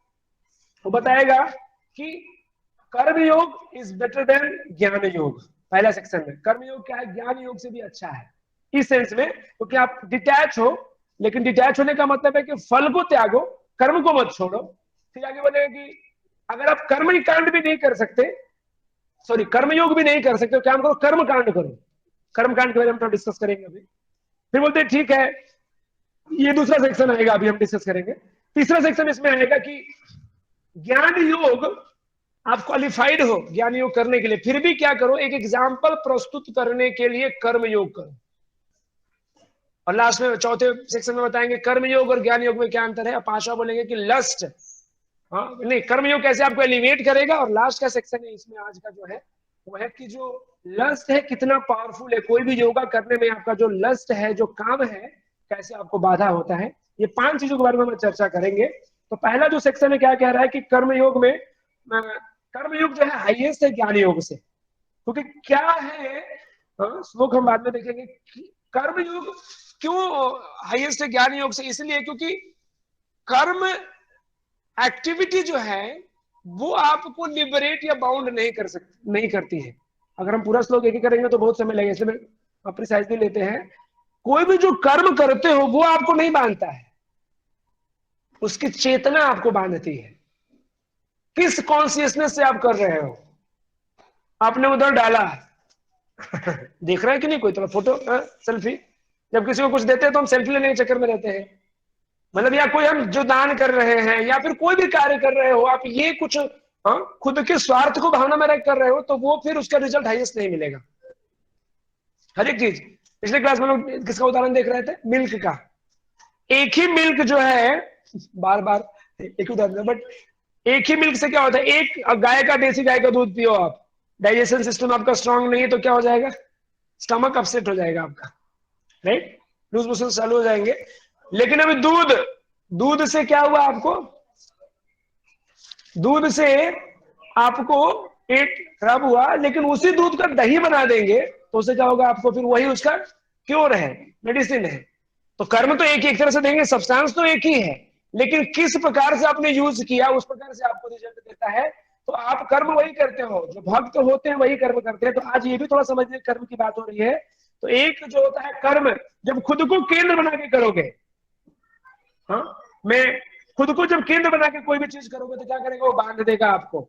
वो बताएगा कि कर्म योग इज बेटर देन ज्ञान योग। पहला सेक्शन में कर्म योग क्या है, ज्ञान योग से भी अच्छा है इस सेंस में, क्योंकि आप डिटैच हो। लेकिन डिटैच होने का मतलब है कि फल को त्यागो, कर्म को मत छोड़ो। फिर आगे बोलेगा कि अगर आप कर्म कांड भी नहीं कर सकते, सॉरी कर्म योग भी नहीं कर सकते, तो क्या करो, कर्म कांड करो। कर्म कांड के बारे में हम डिस्कस करेंगे अभी। फिर बोलते हैं ठीक है, ये दूसरा सेक्शन आएगा, अभी हम डिस्कस करेंगे। तीसरा सेक्शन इसमें आएगा कि ज्ञान योग, आप क्वालिफाइड हो ज्ञान योग करने के लिए, फिर भी क्या करो, एक एग्जाम्पल प्रस्तुत करने के लिए कर्म योग करो। और लास्ट में चौथे सेक्शन में बताएंगे कर्म योग और ज्ञान योग में क्या अंतर है। और पांचवा बोलेंगे कि लस्ट, हाँ नहीं, कर्म योग कैसे आपको एलिवेट करेगा। और लास्ट का सेक्शन है इसमें आज का जो है वो है कि जो लस्ट है कितना पावरफुल है, कोई भी योगा करने में आपका जो लस्ट है, जो काम है, कैसे आपको बाधा होता है। ये 5 चीजों के बारे में हम चर्चा करेंगे। तो पहला जो सेक्शन है क्या कह रहा है कि कर्मयोग में, कर्मयोग जो है हाईएस्ट है ज्ञान योग से। क्योंकि क्या है, श्लोक हम बाद में देखेंगे, कर्मयोग क्यों हाईएस्ट है ज्ञान योग से, इसलिए क्योंकि कर्म एक्टिविटी जो है वो आपको लिबरेट या बाउंड नहीं करती है। अगर हम पूरा श्लोक एक ही करेंगे तो बहुत समय लगेगा, इसलिए हम प्रिसाइजली लेते हैं। कोई भी जो कर्म करते हो वो आपको नहीं बांधता है, उसकी चेतना आपको बांधती है। किस कॉन्शियसनेस से आप कर रहे हो। आपने उधर डाला देख रहा है कि नहीं कोई, तो फोटो सेल्फी, जब किसी को कुछ देते हैं तो हम सेल्फी लेने के चक्कर में रहते हैं। मतलब या कोई हम जो दान कर रहे हैं या फिर कोई भी कार्य कर रहे हो, आप ये कुछ खुद के स्वार्थ को भावना में रख कर रहे हो, तो वो फिर उसका रिजल्ट हाईएस्ट नहीं मिलेगा। हर एक चीज, पिछले क्लास में लोग किसका उदाहरण देख रहे थे, मिल्क का। एक ही मिल्क जो है, बार बार एक उदाहरण, बट एक ही मिल्क से क्या होता है, एक गाय का, देसी गाय का दूध पियो आप, डाइजेशन सिस्टम आपका स्ट्रांग नहीं है तो क्या हो जाएगा, स्टमक अपसेट हो जाएगा आपका, राइट, लूज मोशन चालू हो जाएंगे। लेकिन अभी दूध से क्या हुआ, आपको दूध से आपको पेट खराब हुआ, लेकिन उसी दूध का दही बना देंगे तो उससे क्या होगा, आपको फिर वही उसका क्योर है, मेडिसिन है। तो कर्म तो एक तरह से देंगे, सब्सटेंस तो एक ही है, लेकिन किस प्रकार से आपने यूज किया उस प्रकार से आपको रिजल्ट देता है। तो आप कर्म वही करते हो, जो भक्त होते हैं वही कर्म करते हैं। तो आज ये भी थोड़ा समझिए, कर्म की बात हो रही है। तो एक जो होता है कर्म, जब खुद को केंद्र बना के करोगे, हाँ, मैं खुद को जब केंद्र बना के कोई भी चीज करोगे तो क्या करेगा, वो बांध देगा आपको,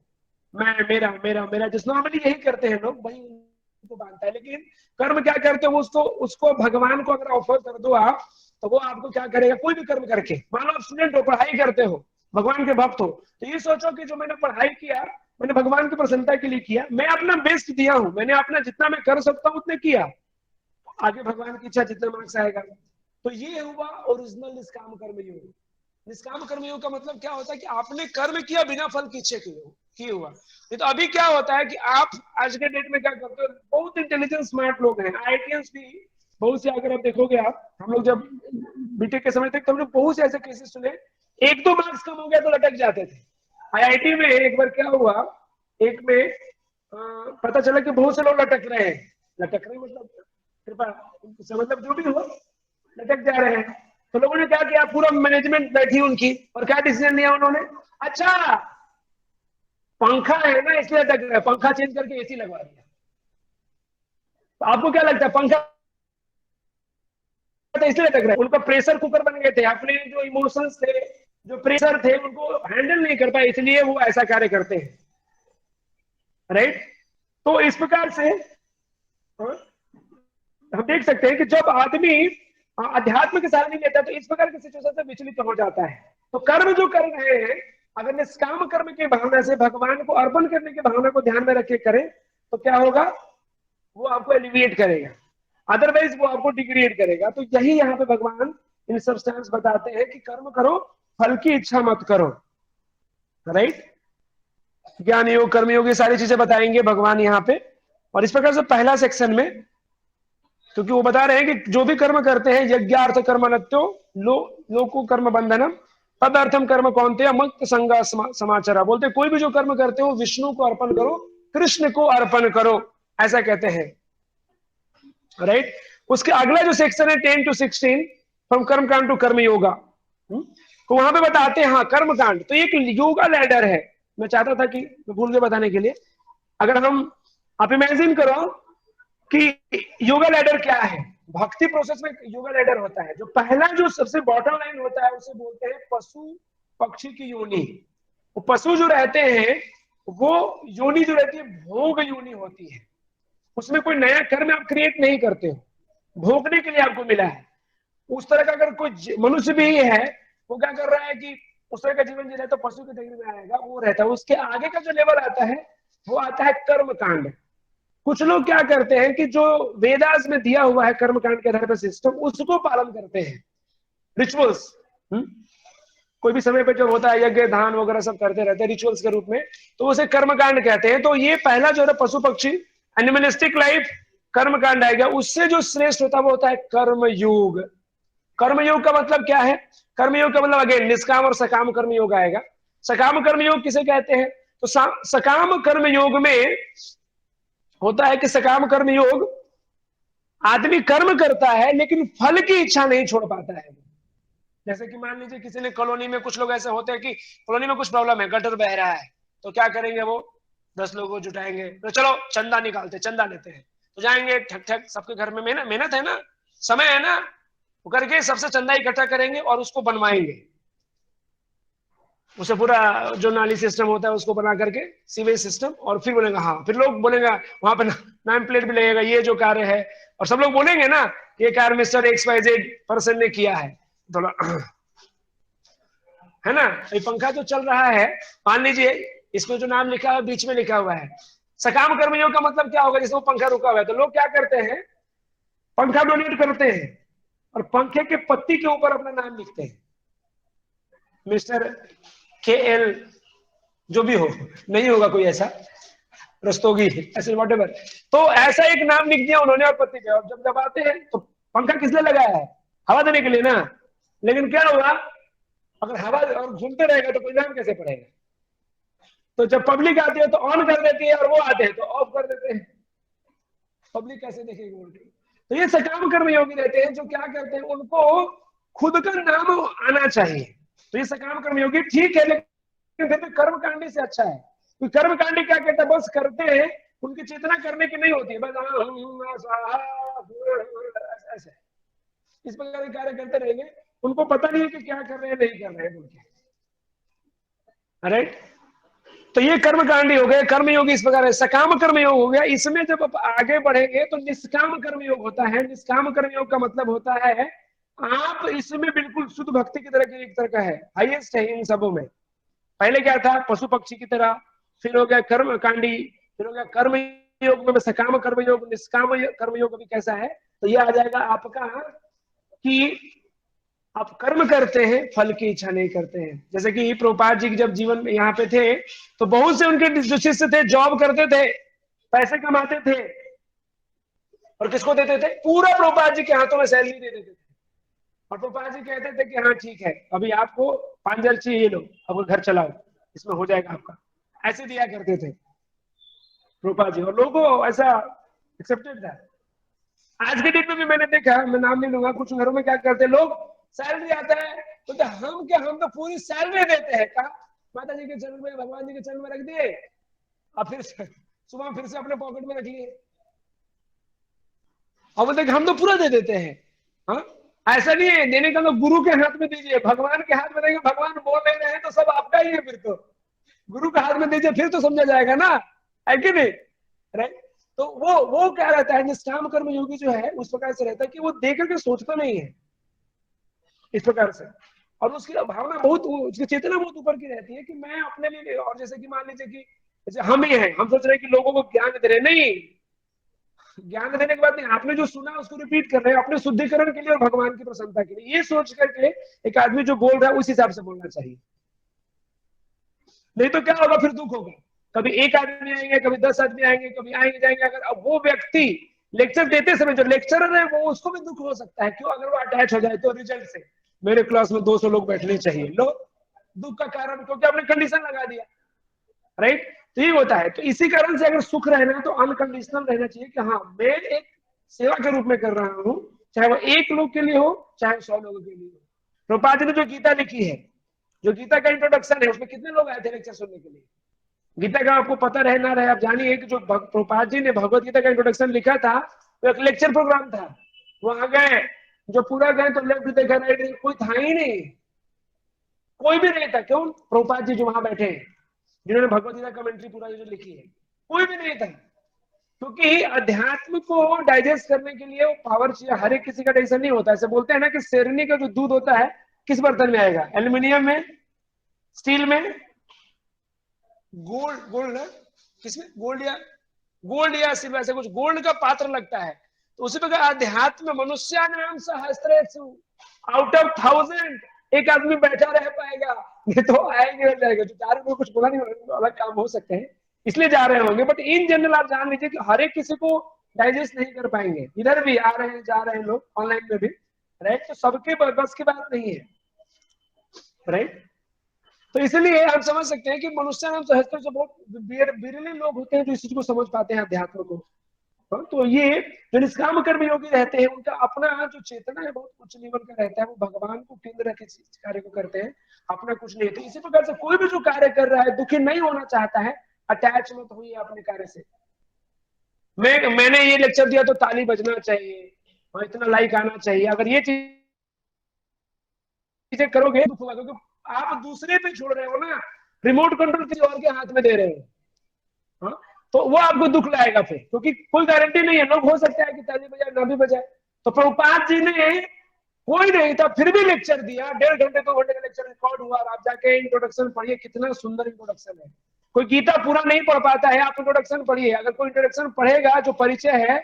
मैं मेरा मेरा मेरा, जिस नॉर्मली यही करते हैं लोग, वही उनको बांधता है। लेकिन कर्म क्या करते हो, उसको भगवान को अगर ऑफर कर दो आप, तो वो आपको क्या करेगा, कोई भी कर्म करके, मान लो आप स्टूडेंट हो, पढ़ाई करते हो, भगवान के भक्त हो, तो ये सोचो कि जो मैंने पढ़ाई किया मैंने भगवान की प्रसन्नता के लिए किया, मैं अपना बेस्ट दिया हूं, मैंने अपना जितना मैं कर सकता हूं उतने किया, आगे भगवान की इच्छा जितना मार्क्स आएगा। तो ये हुआ ओरिजिनल निष्काम कर्मयोग। निष्काम कर्मयोग का मतलब क्या होता है कि आपने कर्म किया बिना फल की इच्छा किए हुआ। ये तो अभी क्या होता है कि आप आज के डेट में क्या करते हो, बहुत इंटेलिजेंट स्मार्ट लोग हैं, आईआईटीएंस भी बहुत से, अगर आप देखोगे, आप हम लोग जब बीटेक के समय तक तो हम लोग बहुत से ऐसे केसेस सुने, 1-2 मार्क्स कम हो गया तो लटक जाते थे। आईआईटी में एक बार क्या हुआ, एक में पता चला कि बहुत से लोग लटक रहे मतलब कृपा, मतलब जो भी हो, लटक जा रहे हैं। तो लोगों ने क्या किया, पूरा मैनेजमेंट बैठी उनकी, और क्या डिसीजन लिया उन्होंने, अच्छा पंखा है ना इसलिए लटक रहा है, पंखा चेंज करके एसी लगवा दिया। तो आपको क्या लगता है, पंखा इसलिए लटक रहा है, उनका प्रेशर कुकर बन गए थे, अपने जो इमोशंस थे, जो प्रेशर थे, उनको हैंडल नहीं कर पाए, इसलिए वो ऐसा कार्य करते हैं, राइट। तो इस प्रकार से हम देख सकते हैं कि जब आदमी अध्यात्म के सहारा नहीं लेता तो इस प्रकार की सिचुएशन से विचलित हो जाता है। तो कर्म जो कर रहे हैं, अगर निष्काम कर्म की भावना से भगवान को अर्पण करने की भावना को ध्यान में रख के करें तो क्या होगा, वो आपको एलिविएट करेगा, अदरवाइज वो आपको डिग्रेड करेगा। तो यही यहाँ पे भगवान इन सब्सटेंस बताते हैं कि कर्म करो, फल की इच्छा मत करो, राइट। ज्ञान योग, कर्म योग, ये सारी चीजें बताएंगे भगवान यहाँ पे। और इस प्रकार से पहला सेक्शन में, क्योंकि वो बता रहे हैं कि जो भी कर्म करते हैं, यज्ञार्थ कर्मणत्यो लोको कर्म बंधनम तदर्थम कर्म कौन्तेय मक्त संगा समाचारा, बोलते कोई भी जो कर्म करते हो विष्णु को अर्पण करो, कृष्ण को अर्पण करो, ऐसा कहते हैं, राइट। उसके अगला जो सेक्शन है 10 to 16 फ्रॉम कर्म कांड टू कर्म योगा, तो वहां पे बताते हैं हाँ कर्म कांड तो एक योगा लैडर है। मैं चाहता था कि मैं भूल के बताने के लिए, अगर हम आप इमेजिन करो कि योगा लैडर क्या है, भक्ति प्रोसेस में योगा लैडर होता है, जो पहला जो सबसे बॉटम लाइन होता है उसे बोलते हैं पशु पक्षी की योनि। वो पशु जो रहते हैं वो योनि जो रहती है भोग योनि होती है, उसमें कोई नया कर्म आप क्रिएट नहीं करते हो, भोगने के लिए आपको मिला है। उस तरह का अगर कोई मनुष्य भी है वो क्या कर रहा है कि उस तरह का जीवन जी रहा है तो पशु के तरीके में आएगा, वो रहता है। उसके आगे का जो लेवल आता है वो आता है कर्म कांड। कुछ लोग क्या करते हैं कि जो वेदास में दिया हुआ है कर्म कांड के आधार पर सिस्टम, उसको पालन करते हैं, रिचुअल्स। कोई भी समय पे जो होता है यज्ञ दान वगैरह सब करते रहते हैं रिचुअल्स के रूप में, तो उसे कर्म कांड कहते हैं। तो ये पहला जो है पशु पक्षी एनिमलिस्टिक लाइफ कर्म कांड आएगा। उससे जो श्रेष्ठ होता है वो होता है कर्मयोग। कर्मयोग का मतलब क्या है? कर्मयोग का मतलब अगेन निष्काम और सकाम कर्मयोग आएगा। सकाम कर्मयोग किसे कहते हैं? तो सकाम कर्मयोग में होता है कि सकाम कर्मयोग आदमी कर्म करता है लेकिन फल की इच्छा नहीं छोड़ पाता है। जैसे कि मान लीजिए किसी ने कॉलोनी में, कुछ लोग ऐसे होते हैं कि कॉलोनी में कुछ प्रॉब्लम है, गटर बह रहा है, तो क्या करेंगे वो 10 लोगों को जुटाएंगे, तो चलो चंदा निकालते, चंदा लेते हैं, तो जाएंगे ठक ठक सबके घर में, मेहनत है ना, समय है ना, वो करके सबसे चंदा इकट्ठा करेंगे और उसको बनवाएंगे। उसे पूरा जो नाली सिस्टम होता है उसको बना करके सीवेज सिस्टम, और फिर बोलेगा हाँ, फिर लोग बोलेगा वहां पे नाम प्लेट भी लगेगा ये जो कार्य है, और सब लोग बोलेंगे ना ये कार्य मिस्टर XYZ पर्सन ने किया है, थोड़ा है ना। ये पंखा जो चल रहा है, मान लीजिए इसमें जो नाम लिखा है बीच में लिखा हुआ है सकाम कर्मयोग का मतलब क्या होगा? जैसे वो पंखा रुका हुआ है तो लोग क्या करते हैं, पंखा डोनेट करते हैं और पंखे के पत्ती के ऊपर अपना नाम लिखते हैं, मिस्टर KL जो भी हो, नहीं होगा कोई ऐसा रस्तोगी ऐसे वॉटेवर, तो ऐसा एक नाम लिख दिया उन्होंने और पत्ती पे, और जब दबाते हैं तो पंखा किस लिए लगाया है? हवा देने के लिए ना। लेकिन क्या हुआ, अगर हवा और घूमते रहेगा तो कोई नाम कैसे पड़ेगा? तो जब पब्लिक आती है तो ऑन कर देती है और वो आते हैं तो ऑफ कर देते हैं, पब्लिक कैसे देखेगी उनकी? तो ये सकाम कर्मयोगी रहते हैं जो क्या करते हैं, उनको खुद का नाम आना चाहिए। तो ये सकाम कर्मयोगी ठीक है, लेकिन फिर भी कर्मकांडी से अच्छा है। तो कर्मकांडी क्या कहता है, बस करते हैं, उनकी चेतना करने की नहीं होती है, बस ऐसे इस प्रकार के कार्य करते रहेंगे, उनको पता नहीं है कि क्या कर रहे हैं नहीं कर रहे हैं बोल के, राइट। तो ये कर्मकांडी हो गए। कर्मयोगी इस प्रकार है। सकाम कर्मयोग हो गया। इसमें जब आप आगे बढ़ेंगे तो निष्काम कर्मयोग होता है। निष्काम कर्मयोग का मतलब होता है आप इसमें बिल्कुल शुद्ध भक्ति की तरह की एक तरह का है, हाईएस्ट है इन सबों में। पहले क्या था, पशु पक्षी की तरह, फिर हो गया कर्मकांडी, फिर हो गया कर्मयोग में सकाम कर्मयोग, निष्काम कर्मयोग भी कैसा है, तो ये आ जाएगा आपका कि आप कर्म करते हैं, फल की इच्छा नहीं करते हैं। जैसे कि प्रभुपाद जी जब जीवन में यहाँ पे थे तो बहुत से उनके जो शिष्य थे जॉब करते थे, पैसे कमाते थे, और किसको देते थे? पूरा प्रभुपाद जी के हाथों में सैलरी दे देते थे, और प्रभुपाद जी कहते थे कि हाँ ठीक है अभी आपको 5 हजार चाहिए, ये लो अब घर चलाओ, इसमें हो जाएगा आपका। ऐसे दिया करते थे प्रभुपाद जी, और लोगों को ऐसा एक्सेप्टेड था। आज के डेट में भी मैंने देखा, मैं नाम नहीं लूंगा, कुछ घरों में क्या करते हैं लोग, सैलरी आता है तो हम क्या, हम तो पूरी सैलरी देते हैं। कहा माता जी के चरण में, भगवान जी के चरण में रख दिए, और फिर सुबह फिर से अपने पॉकेट में रख लिए, और बोलते हम तो पूरा दे देते हैं। हाँ, ऐसा नहीं है, देने का तो गुरु के हाथ में दीजिए, भगवान के हाथ में देंगे, भगवान बोल नहीं रहे हैं तो सब आपका ही है, फिर तो गुरु के हाथ में दीजिए, फिर तो समझा जाएगा ना, है कि नहीं, राइट। तो वो क्या रहता है, निष्काम कर्मयोगी जो है उस प्रकार से रहता है कि वो देकर के सोचता नहीं है इस प्रकार से, और उसकी भावना बहुत, उसकी चेतना बहुत ऊपर की रहती है कि मैं अपने लिए। और जैसे कि मान लीजिए कि जैसे हम ही हैं, हम सोच रहे हैं कि लोगों को ज्ञान दे रहे, नहीं, ज्ञान देने के बाद नहीं, आपने जो सुना उसको रिपीट कर रहे हैं अपने शुद्धिकरण के लिए और भगवान की प्रसन्नता के लिए। ये सोच करके एक आदमी जो बोल रहा है उस हिसाब से बोलना चाहिए, नहीं तो क्या होगा, फिर दुख होगा। कभी एक आदमी आएंगे, कभी 10 आदमी आएंगे, कभी आएंगे जाएंगे। अगर अब वो व्यक्ति लेक्चर देते समय जो लेक्चरर है वो, उसको भी दुख हो सकता है, क्यों? अगर वो अटैच हो जाए तो रिजल्ट से, मेरे क्लास में 200 लोग बैठने चाहिए, लो दुख का कारण क्योंकि आपने कंडीशन लगा दिया, राइट। तो ये होता है। तो इसी कारण से अगर सुख रहना है तो अनकंडीशनल रहना चाहिए कि हाँ मैं एक सेवा के रूप में कर रहा हूँ, चाहे वो एक लोग के लिए हो चाहे 100 लोगों के लिए हो। प्रभुपाद जी ने जो गीता लिखी है, जो गीता का इंट्रोडक्शन है, उसमें कितने लोग आए थे लेक्चर सुनने के लिए? गीता का आपको पता रहे ना रहे, आप जानिए कि जो प्रभुपाद जी ने भगवत गीता का इंट्रोडक्शन लिखा था वो एक लेक्चर प्रोग्राम था। वहां गए, जो पूरा गए तो लेफ्ट देखा राइट, कोई था ही नहीं, कोई भी नहीं था। क्यों? प्रभुपाद जी जो वहां बैठे हैं, जिन्होंने भगवत गीता कमेंट्री पूरा जो लिखी है, कोई भी नहीं था। क्योंकि अध्यात्म को डाइजेस्ट करने के लिए वो पावर चाहिए। हर एक किसी का डाइजेशन नहीं होता। ऐसे बोलते हैं ना कि शेरनी का जो दूध होता है किस बर्तन में आएगा? एल्यूमिनियम में, स्टील में, गोल्ड, गोल्ड किसमें? गोल्ड या सिल्वर, ऐसे कुछ गोल्ड का पात्र लगता है। तो उसी प्रकार अध्यात्म मनुष्यानाम सहस्रेषु, आउट ऑफ 1000 एक आदमी बैठा रह पाएगा, ये तो आएंगे हो जाएगा। जो चार में कुछ बोला नहीं, अलग काम हो सकते हैं इसलिए जा रहे होंगे, बट इन जनरल आप जान लीजिए कि हर एक किसी को डाइजेस्ट नहीं कर पाएंगे। इधर भी आ रहे हैं जा रहे हैं लोग, ऑनलाइन में भी, राइट? तो सबके बस की बात नहीं है, राइट? तो इसलिए हम समझ सकते हैं कि मनुष्य नाम सहस्त्र से बहुत बिरले लोग होते हैं जो इस चीज को समझ पाते हैं, अध्यात्म को। तो ये जो निष्काम कर्म योगी रहते हैं, उनका अपना जो चेतना है बहुत उच्च लेवल का रहता है। वो भगवान को केंद्र रख कार्य को करते हैं, अपना कुछ नहीं। तो इसी प्रकार से कोई भी जो कार्य कर रहा है, दुखी नहीं होना चाहता है, अटैच मत होइए अपने कार्य से। मैंने ये लेक्चर दिया तो ताली बजना चाहिए और इतना लाइक आना चाहिए, अगर ये चीजें करोगे दुख होगा, क्योंकि आप दूसरे पे छोड़ रहे हो ना, रिमोट कंट्रोल किसी और के हाथ में दे रहे हो। हाँ? तो वो आपको दुख लाएगा फिर, क्योंकि कोई गारंटी नहीं है। लोग हो सकता है कि ताली बजाए ना भी बजाए। तो प्रभुपाद जी ने कोई नहीं था फिर भी लेक्चर दिया, 1.5 घंटे 2 घंटे का लेक्चर रिकॉर्ड हुआ। आप जाके इंट्रोडक्शन पढ़िए, कितना सुंदर इंट्रोडक्शन है। कोई गीता पूरा नहीं पढ़ पाता है, आप इंट्रोडक्शन पढ़िए। अगर कोई इंट्रोडक्शन पढ़ेगा, जो परिचय है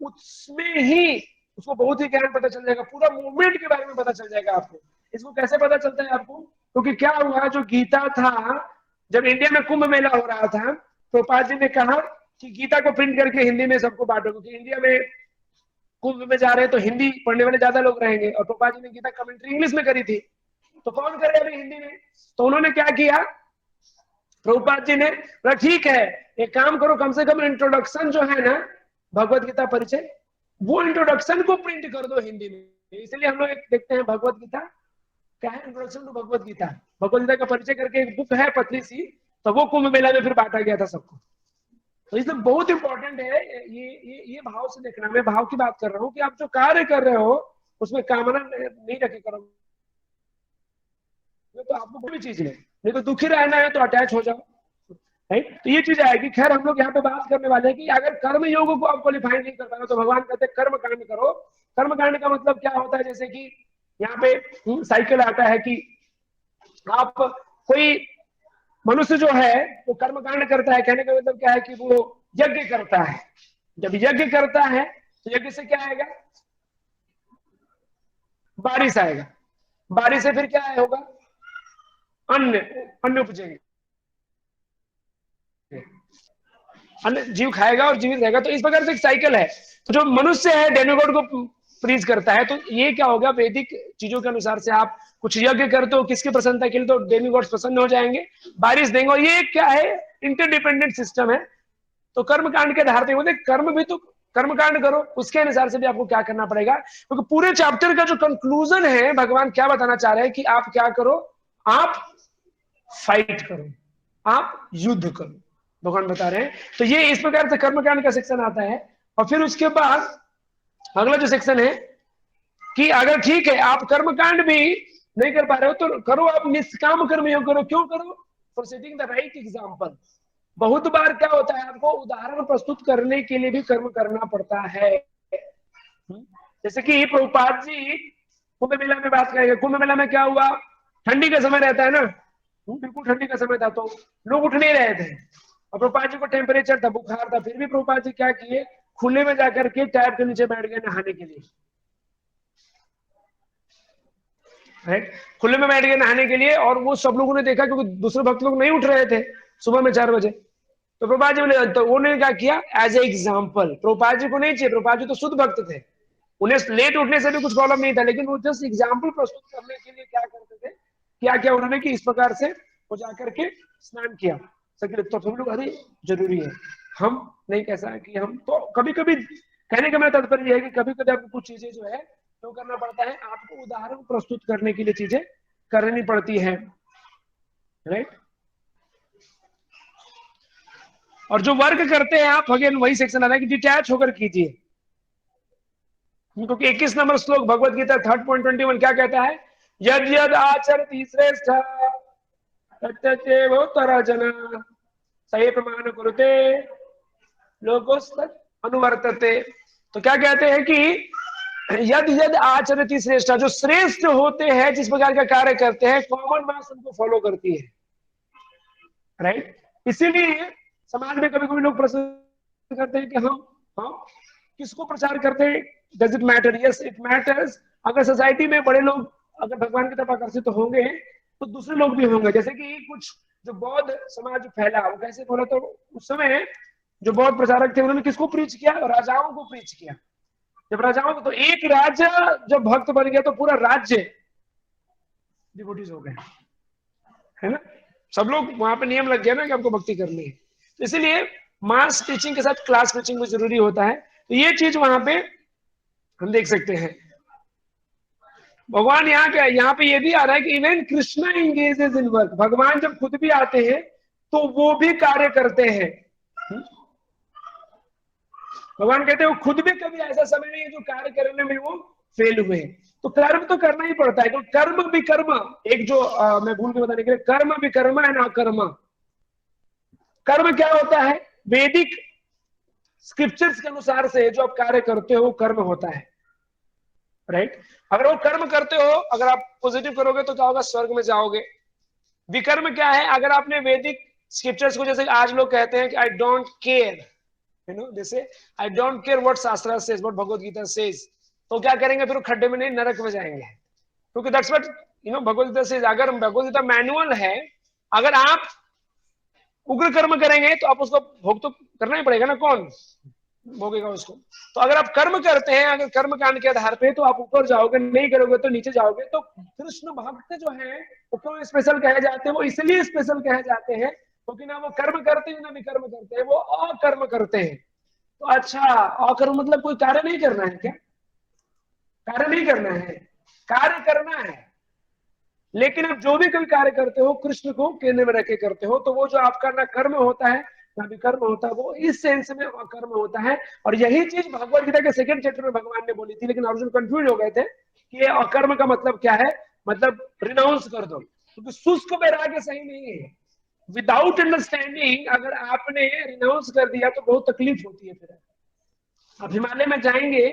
उसमें ही उसको बहुत ही ज्ञान पता चल जाएगा, पूरा मूवमेंट के बारे में पता चल जाएगा आपको। इसको कैसे पता चलता है आपको? क्योंकि क्या हुआ, जो गीता था, जब इंडिया में कुंभ मेला हो रहा था, प्रभुपाद जी ने कहा कि गीता को प्रिंट करके हिंदी में सबको बांटो, क्योंकि इंडिया में कुंभ में जा रहे हैं तो हिंदी पढ़ने वाले ज्यादा लोग रहेंगे। और प्रभुपाद जी ने गीता कमेंट्री इंग्लिश में करी थी, तो कौन करे अभी हिंदी में? तो उन्होंने क्या किया, प्रभुपाद जी ने बोला ठीक है, एक काम करो, कम से कम इंट्रोडक्शन जो है ना भगवत गीता परिचय, वो इंट्रोडक्शन को प्रिंट कर दो हिंदी में। इसलिए हम लोग देखते हैं भगवत गीता क्या है, इंट्रोडक्शन टू भगवत गीता। भगवत गीता का परिचय करके एक बुक है पतली सी, तो वो कुंभ मेला में फिर बांटा गया था सबको। तो इसलिए बहुत इंपॉर्टेंट है ये भाव से देखना। मैं भाव की बात कर रहा हूँ कि आप जो कार्य कर रहे हो उसमें कामना नहीं रखे करो, तो आपको कोई भी चीज नहीं तो दुखी रहना है तो अटैच हो जाओ, राइट? तो ये चीज आएगी। खैर हम लोग यहाँ पे बात करने वाले हैं कि अगर कर्म योग को आप क्वालिफाई नहीं कर पा रहे तो भगवान कहते हैं कर्म कांड करो। कर्म कांड का मतलब क्या होता है? जैसे कि यहाँ पे साइकिल आता है कि आप कोई मनुष्य जो है वो कर्म कांड करता है, कहने का मतलब क्या है कि वो यज्ञ करता है। जब यज्ञ करता है तो यज्ञ से क्या आएगा? बारिश आएगा। बारिश से फिर क्या होगा? अन्न उपजेंगे, अन्न जीव खाएगा और जीवित रहेगा। तो इस प्रकार से एक साइकिल है। तो जो मनुष्य है डेमिगॉड को प्रीज करता है, तो ये क्या होगा? वैदिक चीजों के अनुसार से आप कुछ यज्ञ करते हो किसकी प्रसन्नता के लिए, तो डेमिगॉड्स प्रसन्न हो जाएंगे, बारिश देंगे। और ये क्या है? इंटरडिपेंडेंट सिस्टम है। तो कर्म कांड के आधार पर बोलते कर्म भी तो कर्म कांड करो, उसके अनुसार से भी आपको क्या करना पड़ेगा। क्योंकि पूरे चैप्टर का जो कंक्लूजन है, भगवान क्या बताना चाह रहे हैं कि आप क्या करो? आप फाइट करो, आप युद्ध करो, भगवान बता रहे हैं। तो ये इस प्रकार से कर्मकांड का सेक्शन आता है। और फिर उसके बाद अगला जो सेक्शन है कि अगर ठीक है आप कर्मकांड भी नहीं कर पा रहे हो तो करो आप निष्काम कर्म योग करो। क्यों करो? For setting the right example. बहुत बार क्या होता है, आपको उदाहरण प्रस्तुत करने के लिए भी कर्म करना पड़ता है। जैसे कि प्रभुपाद जी कुंभ मेला में बात करेंगे। कुंभ मेला में क्या हुआ? ठंडी का समय रहता है ना, बिल्कुल ठंडी का समय था, तो लोग उठ नहीं रहे थे। और प्रभुपाद जी को टेम्परेचर था, बुखार था, फिर भी प्रभुपाद जी क्या किए? खुले में जाकर के टैप के नीचे बैठ गए नहाने के लिए, राइट? खुले में बैठ गए नहाने के लिए। और वो सब लोगों ने देखा क्योंकि दूसरे भक्त लोग नहीं उठ रहे थे सुबह में 4 बजे। तो प्रभुपाद जी बोले, तो उन्होंने क्या किया? As a example. Prabhupada ji को नहीं चाहिए, प्रभुपाद जी तो शुद्ध भक्त थे, उन्हें लेट उठने से भी कुछ प्रॉब्लम नहीं था, लेकिन वो जस्ट एग्जाम्पल प्रस्तुत करने के लिए क्या करते थे, क्या किया उन्होंने कि इस प्रकार से वो जाकर के स्नान किया, सकते तो हम लोग अरे जरूरी है, हम नहीं कैसा है कि हम तो कभी कभी कहने का मेरा तात्पर्य यह है कि कभी कभी आपको कुछ चीजें जो है तो करना पड़ता है, आपको उदाहरण प्रस्तुत करने के लिए चीजें करनी पड़ती है, राइट। और जो वर्क करते हैं आप, अगेन वही सेक्शन आ रहा है कि डिटैच होकर कीजिए, क्योंकि 21 नंबर श्लोक भगवत गीता 3.21 क्या कहता है, यद यद आचरति श्रेष्ठ तत्तदेवोत्तरजन सये प्रमाण कुरुते लोकोस्तत् अनुवर्तते। तो क्या कहते हैं कि यद यद आचरति श्रेष्ठ, जो श्रेष्ठ होते हैं जिस प्रकार का कार्य करते हैं, कॉमन मास उनको फॉलो करती है, राइट। इसीलिए समाज में कभी कभी लोग प्रश्न करते हैं कि हम किसको प्रचार करते हैं, does it matter? Yes it matters. अगर सोसाइटी में बड़े लोग अगर भगवान की तरफ आकर्षित होंगे तो दूसरे लोग भी होंगे। जैसे कि कुछ जो बौद्ध समाज फैला, वो कैसे बोला, तो उस समय जो बौद्ध प्रचारक थे उन्होंने किसको प्रीच किया, राजाओं को प्रीच किया। जब राजाओं को, तो एक राजा जब भक्त बन गया तो पूरा राज्य डिवोटीज हो गए, है ना। सब लोग वहां पे नियम लग गया ना कि आपको भक्ति करनी है। तो इसीलिए मास टीचिंग के साथ क्लास टीचिंग भी जरूरी होता है। तो ये चीज वहां पे हम देख सकते हैं। भगवान यहाँ क्या, यहाँ पे ये भी आ रहा है कि even Krishna engages in work, भगवान जब खुद भी आते हैं तो वो भी कार्य करते हैं। भगवान कहते हैं वो खुद भी कभी ऐसा समय नहीं है जो कार्य करने में वो फेल हुए। तो कर्म तो करना ही पड़ता है, तो कर्म भी कर्म, एक जो मैं भूल के बताने के लिए, कर्म भी कर्म है ना कर्म। कर्म क्या होता है, वैदिक स्क्रिप्चर्स के अनुसार से जो आप कार्य करते हो कर्म होता है, राइट। अगर वो कर्म करते हो, अगर आप पॉजिटिव करोगे तो क्या होगा, स्वर्ग में जाओगे। विकर्म क्या है, अगर आपने वैदिक स्क्रिप्चर्स को, जैसे आज लोग कहते हैं कि I don't care, you know, जैसे I don't care what shastra says, what Bhagavad Gita says, तो क्या करेंगे, फिर खड्डे में नहीं नरक में जाएंगे, क्योंकि that's what you know Bhagavad Gita says. अगर भगवत गीता मैनुअल है, अगर आप उग्र कर्म करेंगे तो आप उसको भोग तो करना ही पड़ेगा ना, कौन भोगेगा उसको। तो अगर आप कर्म करते हैं, अगर कर्म कांड के आधार पे, तो आप ऊपर जाओगे, नहीं करोगे तो नीचे जाओगे। तो कृष्ण भक्त जो है वो क्यों स्पेशल कहे जाते हैं, वो इसलिए स्पेशल कहे जाते हैं क्योंकि ना वो कर्म करते हैं ना विकर्म करते हैं, वो अकर्म करते हैं। तो अच्छा, अकर्म मतलब कोई कार्य नहीं करना है क्या? कार्य नहीं करना है, कार्य करना है, लेकिन आप जो भी कोई कार्य करते हो कृष्ण को केंद्र में रख के करते हो, तो वो जो आपका ना कर्म होता है ना विकर्म होता है, वो इस सेंस में अकर्म होता है। और यही चीज भगवत गीता के सेकंड चैप्टर में भगवान ने बोली थी, लेकिन अर्जुन कंफ्यूज हो गए थे कि ये अकर्म का मतलब क्या है, मतलब रिनाउंस कर दो, क्योंकि शुष्क वैराग्य सही नहीं है। विदाउट अंडरस्टैंडिंग अगर आपने रिनाउंस कर दिया तो बहुत तकलीफ होती है। फिर आप हिमालय में जाएंगे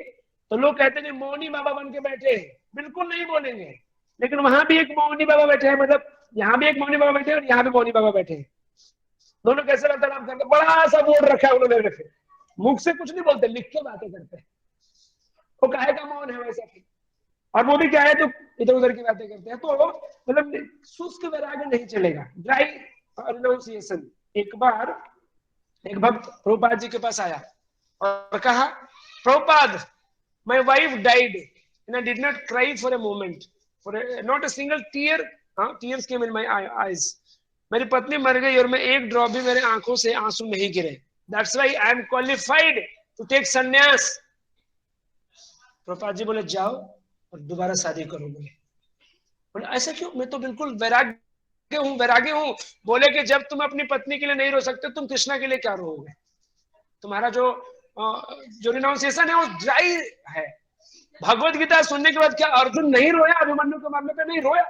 तो लोग कहते हैं मौनी बाबा बन के बैठे हैं, बिल्कुल नहीं बोलेंगे, लेकिन वहां भी एक मौनी बाबा बैठे हैं, मतलब यहाँ भी एक मौनी बाबा बैठे हैं और यहाँ भी मौनी बाबा बैठे हैं। दोनों कैसे वार्तालाप करते, बड़ा सा बोर्ड रखा है उन्होंने रखे, मुख से कुछ नहीं बोलते, लिख के बातें करते हैं। वो काहे का मौन है वैसा, और वो भी क्या है तो इधर उधर की बातें करते हैं। तो मतलब शुष्क वैराग्य नहीं चलेगा, ड्राई रिनाउंसिएशन। एक बार एक भक्त प्रभुपाद जी के पास आया और कहा, Prabhupada, my wife died and I did not cry for a moment, not a single tear, tears came in my eyes. मेरी पत्नी मर गई और मैं एक ड्रॉप भी मेरे आंखों से आंसू नहीं गिरे, that's why I am qualified to take संन्यास। प्रभुपाद जी बोले जाओ और दोबारा शादी करो। बोले ऐसा क्यों, मैं तो बिल्कुल वैराग्य हूँ। बोले कि जब तुम अपनी पत्नी के लिए नहीं रो सकते, तुम कृष्णा के लिए क्या रोओगे? तुम्हारा जो रिनाउंसिएशन है वो ड्राई है। भगवत गीता सुनने के बाद क्या अर्जुन नहीं रोया? अभिमन्यु के मामले पे नहीं रोया,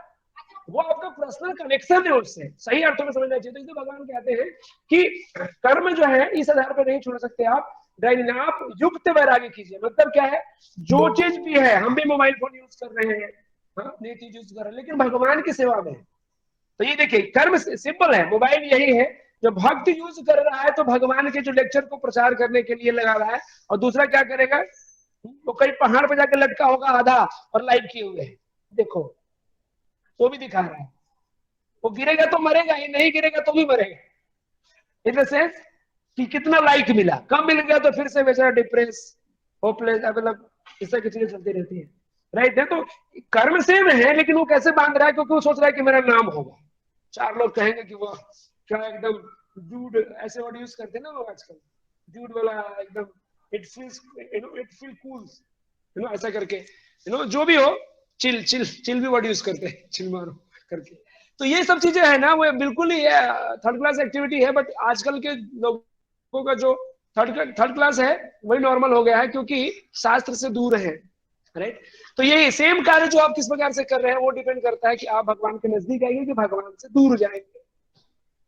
वो आपका पर्सनल कनेक्शन है उससे, सही अर्थों में समझना चाहिए। तो इसलिए भगवान कहते हैं कि कर्म जो है इस आधार पर नहीं छोड़ सकते आप, आप युक्त वैराग्य कीजिए। मतलब क्या है, जो चीज भी है, हम भी मोबाइल फोन यूज कर रहे हैं, नई चीज यूज कर रहे हैं, लेकिन भगवान की सेवा में। तो ये देखिए कर्म सिंपल है, मोबाइल यही है, जो भक्त यूज कर रहा है तो भगवान के जो लेक्चर को प्रचार करने के लिए लगा रहा है, और दूसरा क्या करेगा, वो कहीं पहाड़ पे जाकर लटका होगा आधा और लाइव किए हुए है, देखो तो भी दिखा रहा है। वो गिरेगा तो मरेगा ही, नहीं गिरेगा तो भी मरेगा। इन द सेंस कि कितना लाइक मिला, कम मिल गया तो फिर से बेचारा डिप्रेस, होपलेस, मतलब इस तरह की चीजें चलती रहती है, राइट है। तो कर्म सेम है, लेकिन वो कैसे बांध रहा है, क्योंकि वो सोच रहा है कि मेरा नाम होगा, चार लोग कहेंगे कि वो क्या एकदम डूड ऐसे वर्ड यूज करते हैं ना लोग आजकल, डूड वाला एकदम, it feels it feel cool ऐसा करके, जो भी हो, चिल चिल चिल भी वर्ड यूज करते हैं, चिल मारो करके। तो ये सब चीजें है ना, वो बिल्कुल ही थर्ड क्लास एक्टिविटी है, बट आजकल के लोगों का जो थर्ड क्लास है वही नॉर्मल हो गया है, क्योंकि शास्त्र से दूर है, राइट। तो ये सेम कार्य जो आप किस प्रकार से कर रहे हैं वो डिपेंड करता है कि आप भगवान के नजदीक आएंगे कि भगवान से दूर जाएंगे,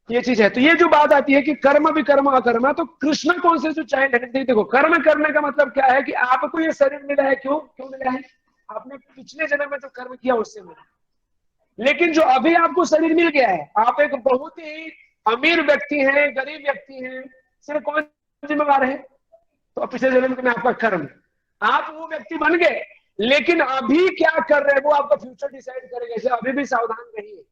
ये चीज है। तो ये जो बात आती है कि कर्म विकर्म अकर्म, तो कृष्ण कौन से जो चाइल्ड है, देखो कर्म करने का मतलब क्या है कि आपको ये शरीर मिला है, क्यों क्यों मिला है, आपने पिछले जन्म में जो कर्म किया उससे मिला। लेकिन जो अभी आपको शरीर मिल गया है, आप एक बहुत ही अमीर व्यक्ति हैं, गरीब व्यक्ति हैं, सिर्फ कौन जिम्मेवार है, तो पिछले जन्म में आपका कर्म, आप वो व्यक्ति बन गए, लेकिन अभी क्या कर रहे हैं वो आपका फ्यूचर डिसाइड करेगा, इसलिए अभी भी सावधान रहिए।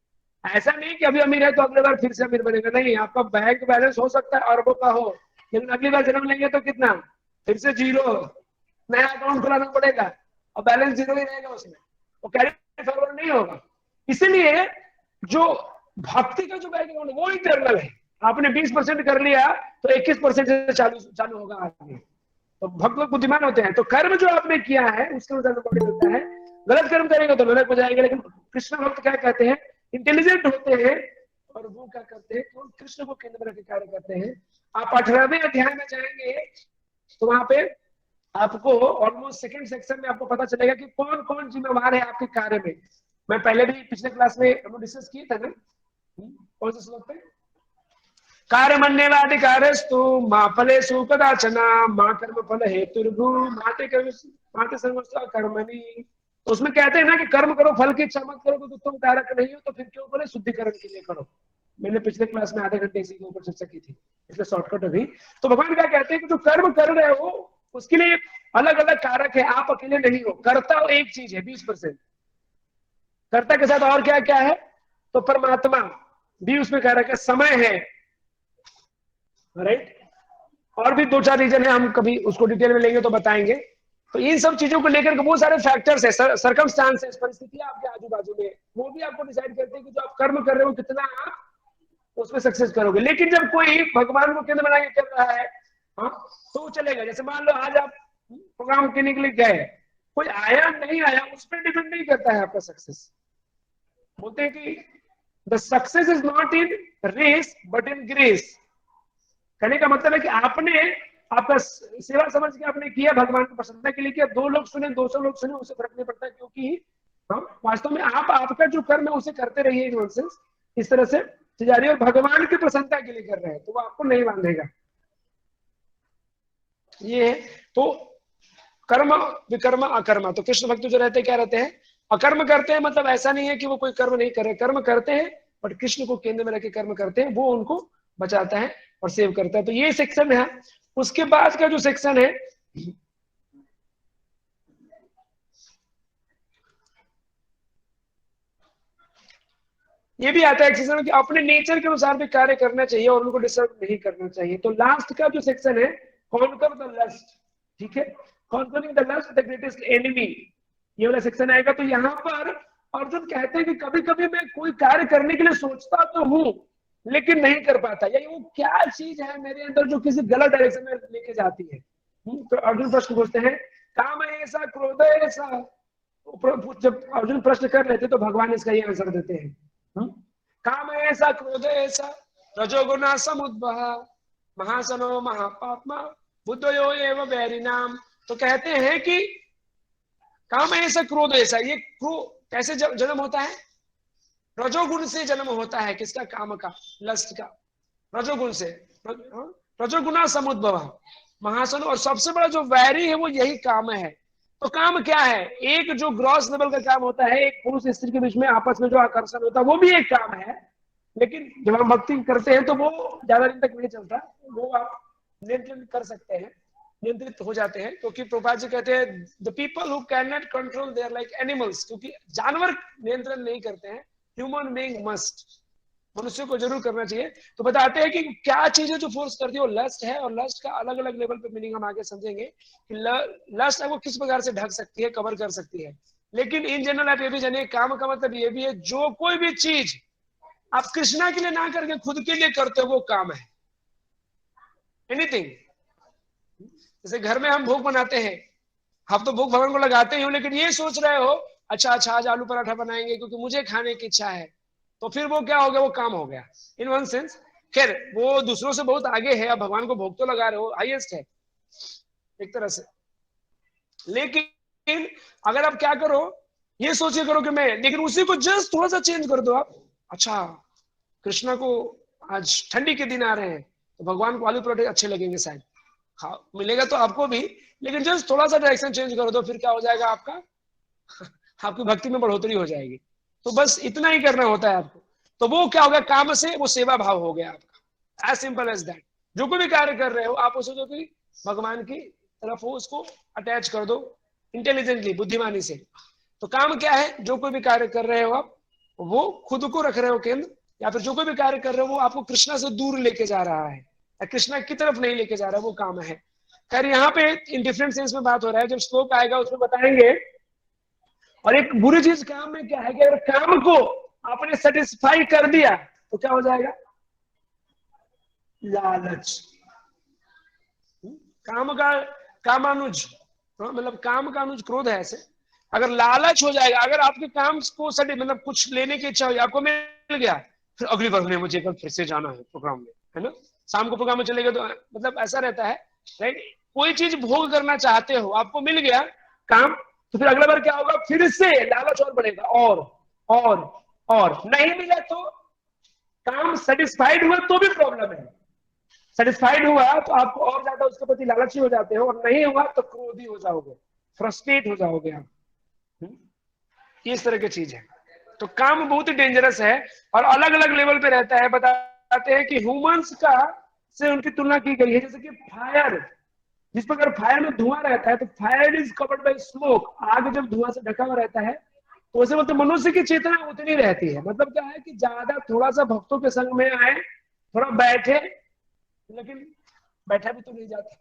ऐसा नहीं कि अभी अमीर है तो अगली बार फिर से अमीर बनेगा, नहीं, आपका बैंक बैलेंस हो सकता है अरबों का हो, लेकिन अगली बार जन्म लेंगे तो कितना, फिर से जीरो, नया अकाउंट खुलाना पड़ेगा और बैलेंस जीरो ही रहेगा उसमें, वो कैरी फॉरवर्ड नहीं होगा। इसीलिए जो भक्ति का जो बैंक अकाउंट वो इंटरनल है, आपने 20% कर लिया तो 21% से चालू होगा आगे। तो भक्त लोग बुद्धिमान होते हैं, तो कर्म जो आपने किया है उसके अनुसार बॉडी होता है, गलत कर्म करेंगे तो नरक हो जाएंगे। लेकिन कृष्ण भक्त क्या कहते हैं, इंटेलिजेंट होते हैं, और वो क्या करते हैं, तो कृष्ण को केंद्र में रख कार्य करते हैं। आप 18वें अध्याय में जाएंगे तो वहां पे आपको ऑलमोस्ट सेकंड सेक्शन में आपको पता चलेगा कि कौन कौन जिम्मेवार है आपके कार्य में। मैं पहले भी पिछले क्लास में हम डिस्कस किए थे ना, कौन से श्लोक पे, कार्यमन्येवाधिकारस्तु मा फलेषु कदाचन मा कर्म फल हेतुर्भु माते सर्वस्व कर्मणि। तो उसमें कहते हैं ना कि कर्म करो फल की इच्छा मत करो, तो तुम कारक नहीं हो, तो फिर क्यों बोले शुद्धिकरण के लिए करो। मैंने पिछले क्लास में आधे घंटे इसी के ऊपर चर्चा की थी, इसलिए शॉर्टकट अभी। तो भगवान क्या कहते हैं कि जो कर्म कर रहे हो उसके लिए अलग अलग कारक है, आप अकेले नहीं हो। कर्ता एक चीज है 20%, कर्ता के साथ और क्या क्या है, तो परमात्मा भी उसमें कारक है, समय है, राइट, और भी 2-4 रीजन है, हम कभी उसको डिटेल में लेंगे तो बताएंगे। तो इन सब चीजों को लेकर के बहुत सारे फैक्टर्स है, सर्कमस्टांसेस, परिस्थितियां आपके आजू बाजू में, वो भी आपको डिसाइड करते हैं कि जो आप कर्म कर रहे हो कितना आप उसमें सक्सेस करोगे। लेकिन जब कोई भगवान को केंद्र बना के कर रहा है, हाँ, तो चलेगा। जैसे मान लो आज आप प्रोग्राम करने के लिए गए, कोई आया नहीं आया उस पर डिपेंड नहीं करता है आपका सक्सेस। बोलते हैं कि the success is not in race but in grace. कहने का मतलब है कि आपने आपका सेवा समझ के आपने किया, भगवान को प्रसन्नता के लिए किया, 2 लोग सुने 200 लोग सुने उससे फर्क नहीं पड़ता, क्योंकि हम वास्तव में आप आपका जो कर्म है उसे करते रहिए नॉनसेंस, इस तरह से जा रही है, और भगवान की प्रसन्नता के लिए कर रहे हैं तो वो आपको नहीं बांधेगा। ये है तो कर्म विकर्म अकर्म। तो कृष्ण भक्त जो रहते क्या रहते हैं, अकर्म करते हैं, मतलब ऐसा नहीं है कि वो कोई कर्म नहीं कर रहे, कर्म करते हैं, बट कृष्ण को केंद्र में रख के कर्म करते हैं, वो उनको बचाता है और सेव करता है। तो ये सेक्शन है। उसके बाद का जो सेक्शन है, ये भी आता है सेक्शन कि अपने नेचर के अनुसार भी कार्य करना चाहिए और उनको डिस्टर्ब नहीं करना चाहिए। तो लास्ट का जो सेक्शन है, कॉन्कर द लस्ट, ठीक है, conquering the lust the greatest enemy, ये वाला सेक्शन आएगा। तो यहाँ पर अर्जुन कहते हैं कि कभी कभी मैं कोई कार्य करने के लिए सोचता तो हूँ लेकिन नहीं कर पाता, या वो क्या चीज है मेरे अंदर जो किसी गलत डायरेक्शन में लेके जाती है। तो अर्जुन प्रश्न पूछते हैं, काम ऐसा क्रोध ऐसा। जब अर्जुन प्रश्न कर लेते तो भगवान इसका ये आंसर देते हैं, काम ऐसा क्रोध ऐसा रजोगुणा समुद्भव महासनो महापात्मा बुद्धयो एव वैरिनाम। तो कहते हैं कि काम ऐसा क्रोध ऐसा, ये कैसे जन्म होता है, रजोगुण से जन्म होता है। किसका, काम का, लस्ट का, रजोगुण से। रजोगुणा समुद्भव महासन, और सबसे बड़ा जो वैरी है वो यही काम है। तो काम क्या है, एक जो ग्रॉस लेवल का काम होता है, एक पुरुष स्त्री के बीच में आपस में जो आकर्षण होता है वो भी एक काम है, लेकिन जब हम भक्ति करते हैं तो वो ज्यादा दिन तक नहीं चलता, वो आप नियंत्रण कर सकते हैं, नियंत्रित हो जाते हैं। क्योंकि प्रभुपाद जी कहते हैं the people who can not control they are like animals, क्योंकि जानवर नियंत्रण नहीं करते हैं, ह्यूमन बीइंग मस्ट, मनुष्य को जरूर करना चाहिए। तो बताते हैं कि क्या चीजें जो फोर्स करती है वो लस्ट है, और लस्ट का अलग अलग लेवल पे मीनिंग हम आगे समझेंगे कि लस्ट है वो किस प्रकार से ढक सकती है, कवर कर सकती है। लेकिन इन जनरल आप ये भी जानिए, काम का मतलब ये भी है जो कोई भी चीज आप कृष्णा के लिए ना करके खुद के लिए करते हो, वो काम है। एनीथिंग, जैसे घर में हम भोग बनाते हैं, आप तो भोग भगवान को लगाते ही हो, लेकिन ये सोच रहे हो अच्छा अच्छा आज आलू पराठा बनाएंगे क्योंकि मुझे खाने की इच्छा है, तो फिर वो क्या हो गया, वो काम हो गया इन वन सेंस। खैर वो दूसरों से बहुत आगे है, अब भगवान को भोग तो लगा रहे हो, हाईएस्ट है एक तरह से। लेकिन अगर आप क्या करो, ये सोचिए करो कि मैं, लेकिन उसी को जस्ट थोड़ा सा चेंज कर दो आप। अच्छा कृष्णा को आज ठंडी के दिन आ रहे हैं तो भगवान को आलू पराठे अच्छे लगेंगे शायद, हाँ मिलेगा तो आपको भी, लेकिन जस्ट थोड़ा सा डायरेक्शन चेंज कर दो, फिर क्या हो जाएगा आपका, आपकी भक्ति में बढ़ोतरी हो जाएगी। तो बस इतना ही करना होता है आपको। तो वो क्या हो गया, काम से वो सेवा भाव हो गया आपका, एज सिंपल एज दैट। जो कोई भी कार्य कर रहे हो आप उसे जो कि भगवान की तरफ हो, उसको अटैच कर दो इंटेलिजेंटली, बुद्धिमानी से। तो काम क्या है, जो कोई भी कार्य कर रहे हो आप, वो खुद को रख रहे हो केंद्र, या फिर जो कोई भी कार्य कर रहे हो वो आपको कृष्णा से दूर लेके जा रहा है या कृष्णा की तरफ नहीं लेके जा रहा है, वो काम है। खैर यहाँ पे इन डिफरेंट सेंस में बात हो रहा है, जब श्लोक आएगा उसमें बताएंगे। और एक बुरी चीज काम में क्या है कि अगर काम को आपने सेटिस्फाई कर दिया तो क्या हो जाएगा, लालच। काम का कामानुज, मतलब काम का अनुज क्रोध है ऐसे। अगर लालच हो जाएगा, अगर आपके काम को मतलब कुछ लेने की इच्छा हुई, आपको मिल गया, फिर अगली बार में मुझे कल फिर से जाना है प्रोग्राम में, है ना, शाम को प्रोग्राम में चलेगा तो मतलब ऐसा रहता है, राइट। कोई चीज भोग करना चाहते हो, आपको मिल गया काम, तो फिर अगला बार क्या होगा, फिर से लालच और बढ़ेगा, और नहीं मिला तो, काम सेटिस्फाइड हुआ तो भी प्रॉब्लम है, सेटिस्फाइड हुआ तो आप और ज्यादा उसके प्रति लालची हो जाते हो, और नहीं हुआ तो क्रोधी हो जाओगे, फ्रस्ट्रेट हो जाओगे आप। ये इस तरह की चीज है। तो काम बहुत ही डेंजरस है और अलग अलग लेवल पे रहता है। बताते हैं कि ह्यूमंस का से उनकी तुलना की गई है, जैसे कि फायर, जिस प्रकार फायर में धुआं रहता है तो fire is covered by smoke, आग जब धुआं से ढका हुआ रहता है तो वैसे बोलते मनुष्य की चेतना उतनी रहती है। मतलब क्या है कि ज्यादा थोड़ा सा भक्तों के संग में आए, थोड़ा बैठे, लेकिन बैठा भी तो नहीं जाता,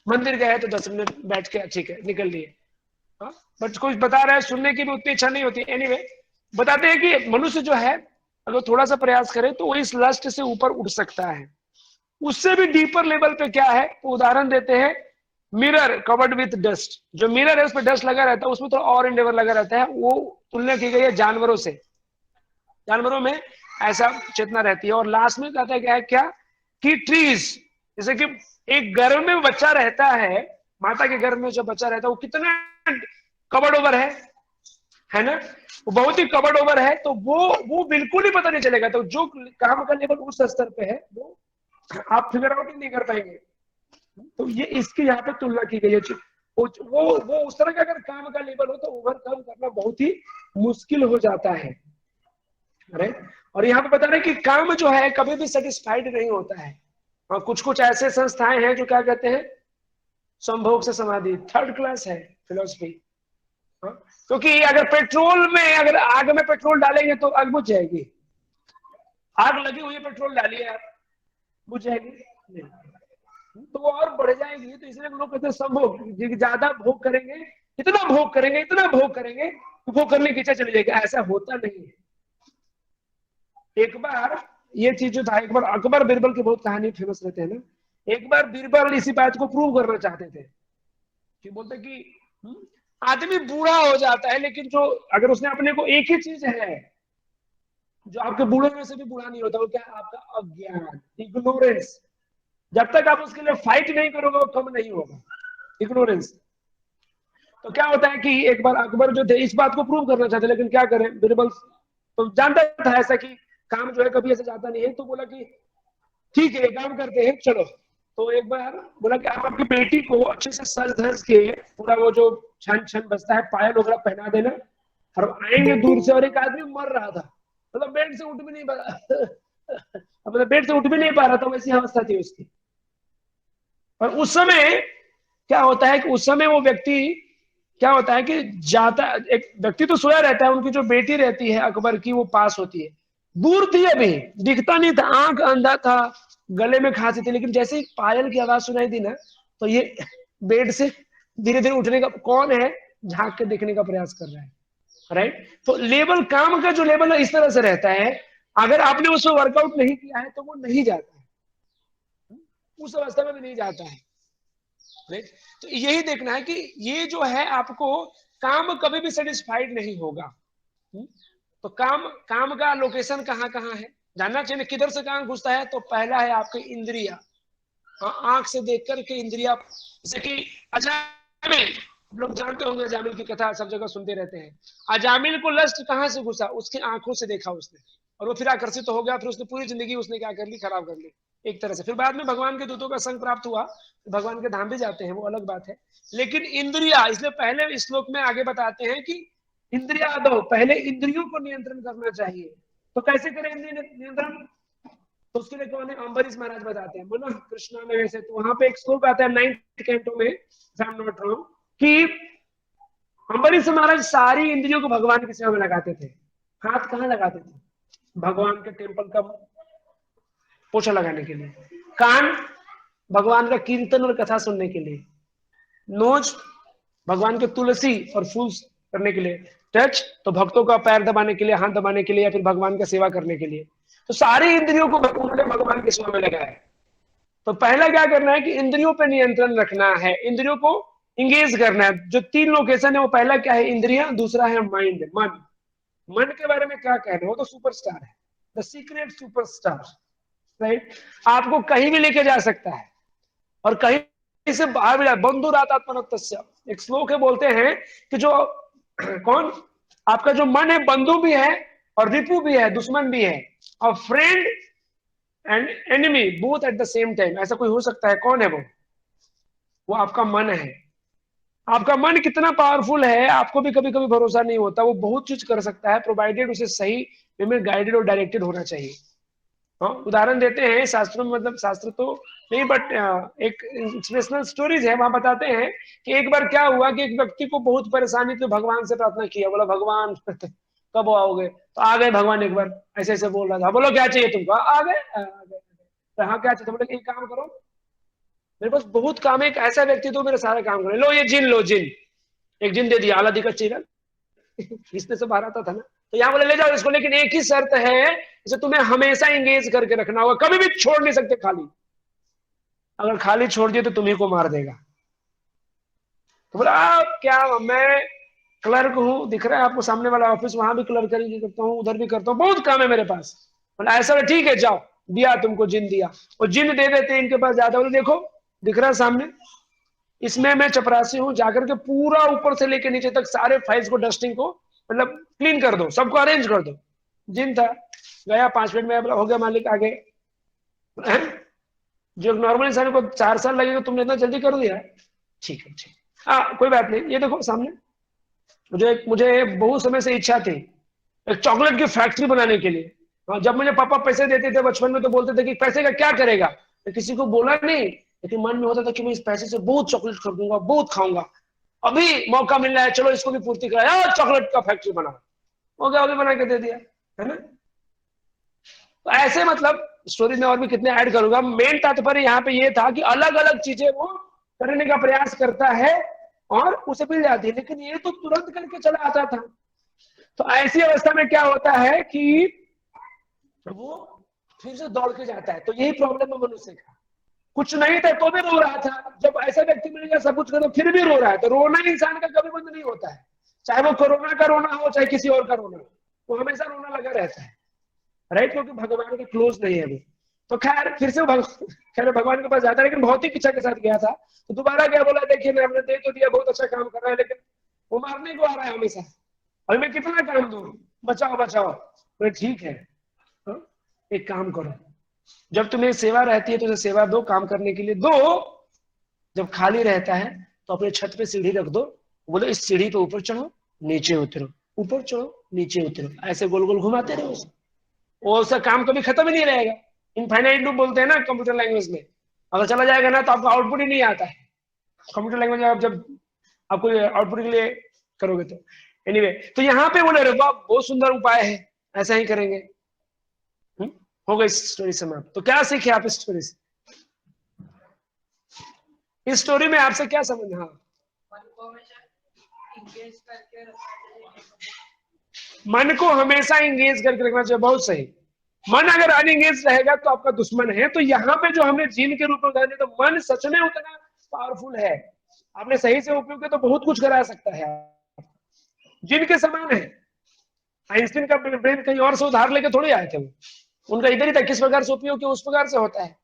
मंदिर गए तो 10 मिनट बैठ के ठीक है निकल लिए, बट कुछ बता रहा है सुनने की भी उतनी इच्छा नहीं होती। एनीवे बताते हैं कि मनुष्य जो है अगर थोड़ा सा प्रयास करे तो वो इस लस्ट से ऊपर उठ सकता है। उससे भी डीपर लेवल पे क्या है, तो उदाहरण देते हैं मिरर कवर्ड विथ डस्ट, जो मिरर है उस पर डस्ट लगा रहता है, उसमें तो और इंडेवर लगा रहता है, वो तुलना की गई है जानवरों से। जानवरों में ऐसा चेतना रहती है। और लास्ट में कहता है क्या है, क्या कि ट्रीज, जैसे कि एक गर्भ में बच्चा रहता है, माता के गर्भ में जो बच्चा रहता है वो कितना कवर्ड ओवर है ना, वो बहुत ही कवर्ड ओवर है, तो वो बिल्कुल ही पता नहीं चलेगा। तो जो काम का लेवल उस स्तर पे है वो आप फिगर आउट ही नहीं कर पाएंगे। तो ये इसकी यहाँ पे तुलना की गई है। वो उस तरह का अगर काम का लेवल हो तो ओवरकम करना बहुत ही मुश्किल हो जाता है, राइट। और यहाँ पे बता रहे कि काम जो है कभी भी सेटिस्फाइड नहीं होता है। और कुछ कुछ ऐसे संस्थाएं हैं जो क्या कहते हैं, संभोग से समाधि, थर्ड क्लास है फिलोसफी। क्योंकि अगर पेट्रोल में, अगर आग में पेट्रोल डालेंगे तो आग बुझ जाएगी, आग लगी हुई है पेट्रोल डालिए आप, बुझ जाएगी नहीं, तो वो और बढ़ जाएगी। तो इसलिए लोग कहते हैं संभोग, ज्यादा भोग करेंगे, इतना भोग करेंगे, इतना भोग करेंगे, वो करने की इच्छा चली जाएगी। ऐसा होता नहीं है। एक बार ये चीज जो था, एक बार अकबर बीरबल की बहुत कहानी फेमस रहते हैं ना, एक बार बीरबल इसी बात को प्रूव करना चाहते थे कि बोलते कि आदमी बूढ़ा हो जाता है, लेकिन जो अगर उसने अपने को, एक ही चीज है जो आपके बूढ़े में से भी बूढ़ा नहीं होता, वो क्या, आपका अज्ञान, इग्नोरेंस। जब तक आप उसके लिए फाइट नहीं करोगे वो कम नहीं होगा, इग्नोरेंस। तो क्या होता है कि एक बार अकबर जो थे इस बात को प्रूव करना चाहते, लेकिन क्या करें, बीरबल तो जानता था ऐसा कि काम जो है कभी ऐसे जाता नहीं है, तो बोला कि ठीक है काम करते हैं चलो। तो एक बार बोला कि आप आपकी बेटी को अच्छे से सज धज के पूरा वो जो छन छन बजता है पायल वगैरह पहना देना, और आएंगे दूर से, और एक आदमी मर रहा था, मतलब बेड से उठ भी नहीं पा मतलब बेड से उठ भी नहीं पा रहा था, वैसी अवस्था थी उसकी। और उस समय क्या होता है कि उस समय वो व्यक्ति क्या होता है कि जाता, एक व्यक्ति तो सोया रहता है, उनकी जो बेटी रहती है अकबर की वो पास होती है, दूर थी अभी, दिखता नहीं था, आंख अंधा था, गले में खांसी थी, लेकिन जैसे ही पायल की आवाज सुनाई दी ना, तो ये बेड से धीरे धीरे उठने का, कौन है, झांक के देखने का प्रयास कर रहा है, राइट। तो लेवल, काम का जो लेवल है इस तरह से रहता है। अगर आपने उसमें वर्कआउट नहीं किया है तो वो नहीं जाता है, उस अवस्था में भी नहीं जाता है। राइट? तो यही देखना है कि ये जो है आपको काम कभी भी सेटिस्फाइड नहीं होगा। तो काम का लोकेशन कहाँ कहाँ है जानना चाहिए, किधर से काम घुसता है। तो पहला है आपके इंद्रिया, आंख से देख करके इंद्रिया, जैसे कि अजामिल, लोग जानते होंगे अजामिल की कथा, सब जगह सुनते रहते हैं। अजामिल को लस्ट कहाँ से घुसा, उसकी आंखों से देखा उसने, और वो फिर आकर्षित हो गया, फिर उसने पूरी जिंदगी उसने क्या कर ली, खराब कर ली एक तरह से। फिर बाद में भगवान के दूतों का संग प्राप्त हुआ, भगवान के धाम भी जाते हैं, वो अलग बात है। लेकिन इंद्रिया, इसलिए पहले श्लोक में आगे बताते हैं कि इंद्रिया दो, पहले इंद्रियों को नियंत्रण करना चाहिए। तो कैसे करें नियंत्रण, तो उसके लिए कौन है, अम्बरीश महाराज बताते हैं, मन कृष्णा में वैसे। तो वहां पे एक श्लोक आता है 9th कैंटो में, नॉट रॉन्ग, कि अम्बरीश महाराज सारी इंद्रियों को भगवान की सेवा में लगाते थे। हाथ कहाँ लगाते थे, भगवान के टेम्पल का पोछा लगाने के लिए, कान भगवान का कीर्तन और कथा सुनने के लिए, नोज भगवान के तुलसी और फूल करने के लिए, टच तो भक्तों का पैर दबाने के लिए, हाथ दबाने के लिए, या फिर भगवान का सेवा करने के लिए। तो सारी इंद्रियों को उन्होंने भगवान की सेवा में लगाया है। तो पहला क्या करना है कि इंद्रियों पे नियंत्रण रखना है, इंद्रियों को इंगेज करना है। जो 3 लोकेशन है वो पहला क्या है, इंद्रिया, दूसरा है माइंड, मन। मन के बारे में क्या कहना है, वो तो सुपरस्टार है, द सीक्रेट सुपरस्टार। राइट? आपको कहीं भी लेके जा सकता है और कहीं से बाहर भी, बंधुरात्मनस्य एक श्लोक है, बोलते हैं कि जो कौन आपका जो मन है, बंधु भी है और रिपु भी है, दुश्मन भी है, और friend and enemy both at the same time. ऐसा कोई हो सकता है? कौन है वो आपका मन है। आपका मन कितना पावरफुल है आपको भी कभी कभी भरोसा नहीं होता। वो बहुत चीज कर सकता है, प्रोवाइडेड उसे सही वे में गाइडेड और डायरेक्टेड होना चाहिए। हाँ, उदाहरण देते हैं शास्त्रों में, मतलब शास्त्र तो नहीं बट एक इंस्पिरेशनल स्टोरीज है, वहां बताते हैं कि एक बार क्या हुआ कि एक व्यक्ति को बहुत परेशानी थी, भगवान से प्रार्थना किया, बोला भगवान कब आओगे, तो आ गए भगवान। एक बार ऐसे ऐसे बोल रहा था, बोलो क्या चाहिए तुमको, आ गए। तो हाँ क्या चाहिए, बोले एक काम करो, मेरे पास बहुत काम है, एक ऐसा व्यक्ति तो मेरा सारा काम करे, लो ये जिन, लो जिन। एक जिन दे दिया, आला का चीरन इसमें से बाहर आता था ना। तो यहाँ बोले ले जाओ इसको, लेकिन एक ही शर्त है, इसे तुम्हें हमेशा एंगेज करके रखना होगा, कभी भी छोड़ नहीं सकते खाली। अगर खाली छोड़ दिए तो तुम्ही को मार देगा। तो बोला क्या, मैं क्लर्क हूँ, दिख रहा है आपको सामने वाला ऑफिस, वहां भी क्लर्क करता हूँ, उधर भी करता हूँ, बहुत काम है मेरे पास। बोला ऐसा ठीक है जाओ, दिया तुमको जिन दिया। वो जिन दे देते हैं इनके पास, जाता बोले देखो दिख रहा है सामने, इसमें मैं चपरासी हूँ, जाकर के पूरा ऊपर से लेके नीचे तक सारे फाइल्स को, डस्टिंग को मतलब क्लीन कर दो, सबको अरेंज कर दो। जिन था, गया 5 मिनट में हो गया मालिक, आगे जो नॉर्मल इंसान को 4 साल लगेगा, तुमने इतना जल्दी कर दिया। ठीक है ठीक, हाँ कोई बात नहीं। ये देखो सामने, मुझे बहुत समय से इच्छा थी एक चॉकलेट की फैक्ट्री बनाने के लिए। जब मुझे पापा पैसे देते थे बचपन में तो बोलते थे कि पैसे का क्या करेगा, तो किसी को बोला नहीं, लेकिन मन में होता था कि मैं इस पैसे से बहुत चॉकलेट खरीदूंगा, बहुत खाऊंगा, अभी मौका मिल रहा है, चलो इसको भी पूर्ति करा, चॉकलेट का फैक्ट्री बना, हो गया, अभी बना के दे दिया, है ना। तो ऐसे मतलब स्टोरी में और भी कितने ऐड करूंगा, मेन तात्पर्य यहाँ पे ये था कि अलग अलग चीजें वो करने का प्रयास करता है और उसे मिल जाती है, लेकिन ये तो तुरंत करके चला आता था। तो ऐसी अवस्था में क्या होता है कि वो फिर से दौड़ के जाता है। तो यही प्रॉब्लम है मनुष्य का, कुछ नहीं था तो भी रो रहा था, जब ऐसा व्यक्ति मिल गया सब कुछ कर, तो फिर भी रो रहा है। तो रोना इंसान का कभी बंद नहीं होता है, चाहे वो कोरोना का रोना हो, चाहे किसी और का रोना हो, वो हमेशा रोना लगा रहता है। राइट? क्योंकि भगवान के क्लोज नहीं है अभी। तो खैर फिर से खैर भगवान के पास जाता है, लेकिन भौतिक इच्छा के साथ गया था। तो दोबारा क्या बोला, देखिए मैं हमने दे तो दिया, बहुत अच्छा काम कर रहा है, लेकिन वो मारने को आ रहा है हमेशा, अभी मैं कितना काम दूं, बचाओ बचाओ। तो ठीक है, तो एक काम करो, जब तुम्हें सेवा रहती है तो उसे सेवा दो, काम करने के लिए दो, जब खाली रहता है तो अपने छत पे सीढ़ी रख दो, बोले इस सीढ़ी पे ऊपर चढ़ो नीचे उतरो, ऊपर चढ़ो नीचे उतरो, ऐसे गोल गोल घुमाते रहो उसे, वो उसका काम कभी खत्म ही नहीं रहेगा। इनफाइनाइट लूप बोलते हैं ना कंप्यूटर लैंग्वेज में, अगर चला जाएगा ना तो आपको आउटपुट ही नहीं आता है कंप्यूटर लैंग्वेज में, आप जब आपको आउटपुट के लिए करोगे तो। एनीवे, तो यहाँ पे बोले अरे वाह बहुत सुंदर उपाय है, ऐसा ही करेंगे। हो गई स्टोरी समाप्त। तो क्या सीखे आप इस स्टोरी से, इस स्टोरी में आपसे क्या समझ, हाँ मन को हमेशा इंगेज करके रखना चाहिए, बहुत सही। मन अगर अनएंगेज रहेगा तो आपका दुश्मन है। तो यहाँ पे जो हमने जीन के रूप में उदाहरण दिया, तो मन सच में उतना पावरफुल है, आपने सही से उपयोग किया तो बहुत कुछ करा सकता है, जिन के समान है। आइंस्टीन का ब्रेन कहीं और से उधार लेके थोड़ी आए थे वो, उनका इधर ही था, किस प्रकार से उपयोग किया उस प्रकार से होता है।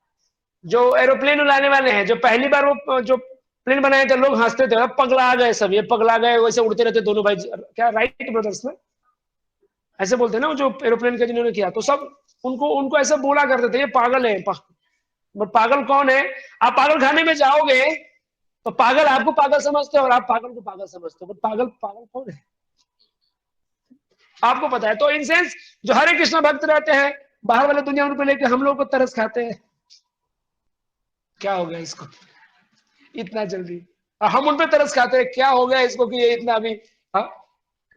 जो एरोप्लेन उड़ाने वाले हैं, जो पहली बार वो जो प्लेन बनाए थे, लोग हंसते थे, अब पगला गए सब, ये पगला गए, वैसे उड़ते रहते दोनों भाई, क्या राइट ब्रदर्स ना ऐसे बोलते हैं ना, वो जो एरोप्लेन का जिन्होंने किया, तो सब उनको उनको ऐसे बोला करते थे, ये पागल है। पागल कौन है? आप पागल खाने में जाओगे तो पागल आपको पागल समझते हो और आप पागल को पागल समझते हो, पागल पागल कौन है आपको पता है। तो इन सेंस जो हरे कृष्ण भक्त रहते हैं बाहर वाले दुनिया, उनको लेकर हम लोग को तरस खाते हैं, क्या हो गया इसको इतना जल्दी, हम उन पे तरस खाते हैं, क्या हो गया इसको कि ये इतना अभी।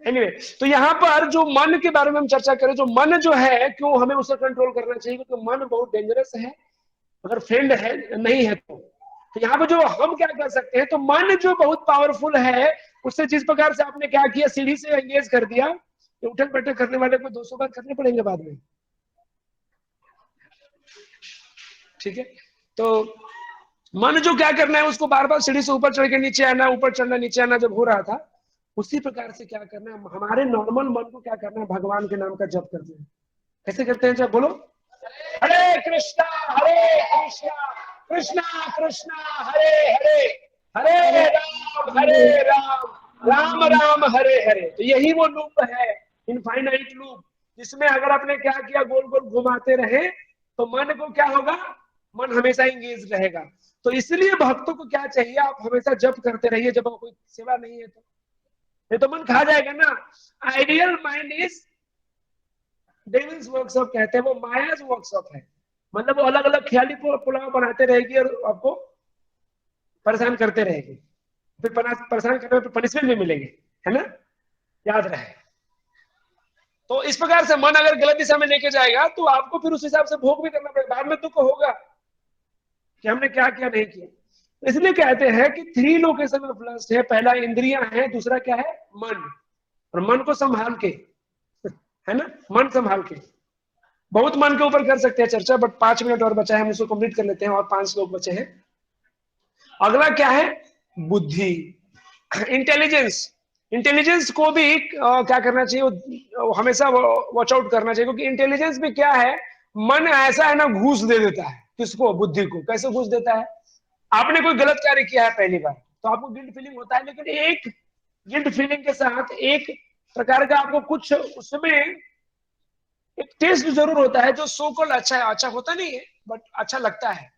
एनीवे, तो यहाँ पर जो मन के बारे में हम चर्चा करें, जो मन जो है क्यों हमें उसे कंट्रोल करना चाहिए, क्योंकि मन बहुत डेंजरस है अगर फ्रेंड है नहीं है तो यहाँ पे जो हम क्या कर सकते हैं, तो मन जो बहुत पावरफुल है, उससे जिस प्रकार से आपने क्या किया, सीढ़ी से एंगेज कर दिया, उठक बैठक करने वाले को 200 बार करने पड़ेंगे बाद में, ठीक है। तो मन जो क्या करना है, उसको बार बार सीढ़ी से ऊपर चढ़ के नीचे आना, ऊपर चढ़ना नीचे आना जब हो रहा था, उसी प्रकार से क्या करना है, हमारे नॉर्मल मन को क्या करना है, भगवान के नाम का जप करते हैं। कैसे करते हैं जब? बोलो, हरे कृष्णा कृष्णा कृष्णा हरे हरे, हरे राम राम राम हरे हरे। तो यही वो लूप है, इनफाइनाइट लूप, जिसमें अगर आपने क्या किया, गोल गोल घुमाते रहे तो मन को क्या होगा, मन हमेशा इंगेज रहेगा। तो इसलिए भक्तों को क्या चाहिए, आप हमेशा जप करते रहिए, जब कोई सेवा नहीं है तो, ये तो मन खा जाएगा ना। Ideal mind is devils workshop कहते हैं, वो मायाज वर्कशॉप है, मतलब वो अलग अलग ख्याली पुलाव बनाते रहेगी और आपको परेशान करते रहेगी, फिर परेशान करने पर पनिशमेंट भी मिलेगी, है ना, याद रहे। तो इस प्रकार से मन अगर गलत दिशा में लेके जाएगा तो आपको फिर उस हिसाब से भोग भी करना पड़ेगा, बाद में दुख होगा कि हमने क्या किया नहीं किया। इसलिए कहते हैं कि 3 लोकेशन ऑफ लस्ट है, पहला इंद्रियां है, दूसरा क्या है, मन, और मन को संभाल के, है ना, मन संभाल के। बहुत मन के ऊपर कर सकते हैं चर्चा, बट 5 मिनट और बचा है, हम इसको कंप्लीट कर लेते हैं, और 5 लोग बचे हैं। अगला क्या है, बुद्धि, इंटेलिजेंस। इंटेलिजेंस को भी क्या करना चाहिए, हमेशा वॉच आउट करना चाहिए, क्योंकि इंटेलिजेंस भी क्या है, मन ऐसा है ना, घूस दे देता है किसको, बुद्धि को। कैसे घूस देता है, आपने कोई गलत कार्य किया है पहली बार तो आपको गिल्ट फीलिंग होता है, लेकिन एक गिल्ट फीलिंग के साथ एक प्रकार का आपको कुछ उसमें एक टेस्ट जरूर होता है, जो सो कॉल्ड अच्छा है, अच्छा होता नहीं है बट अच्छा लगता है।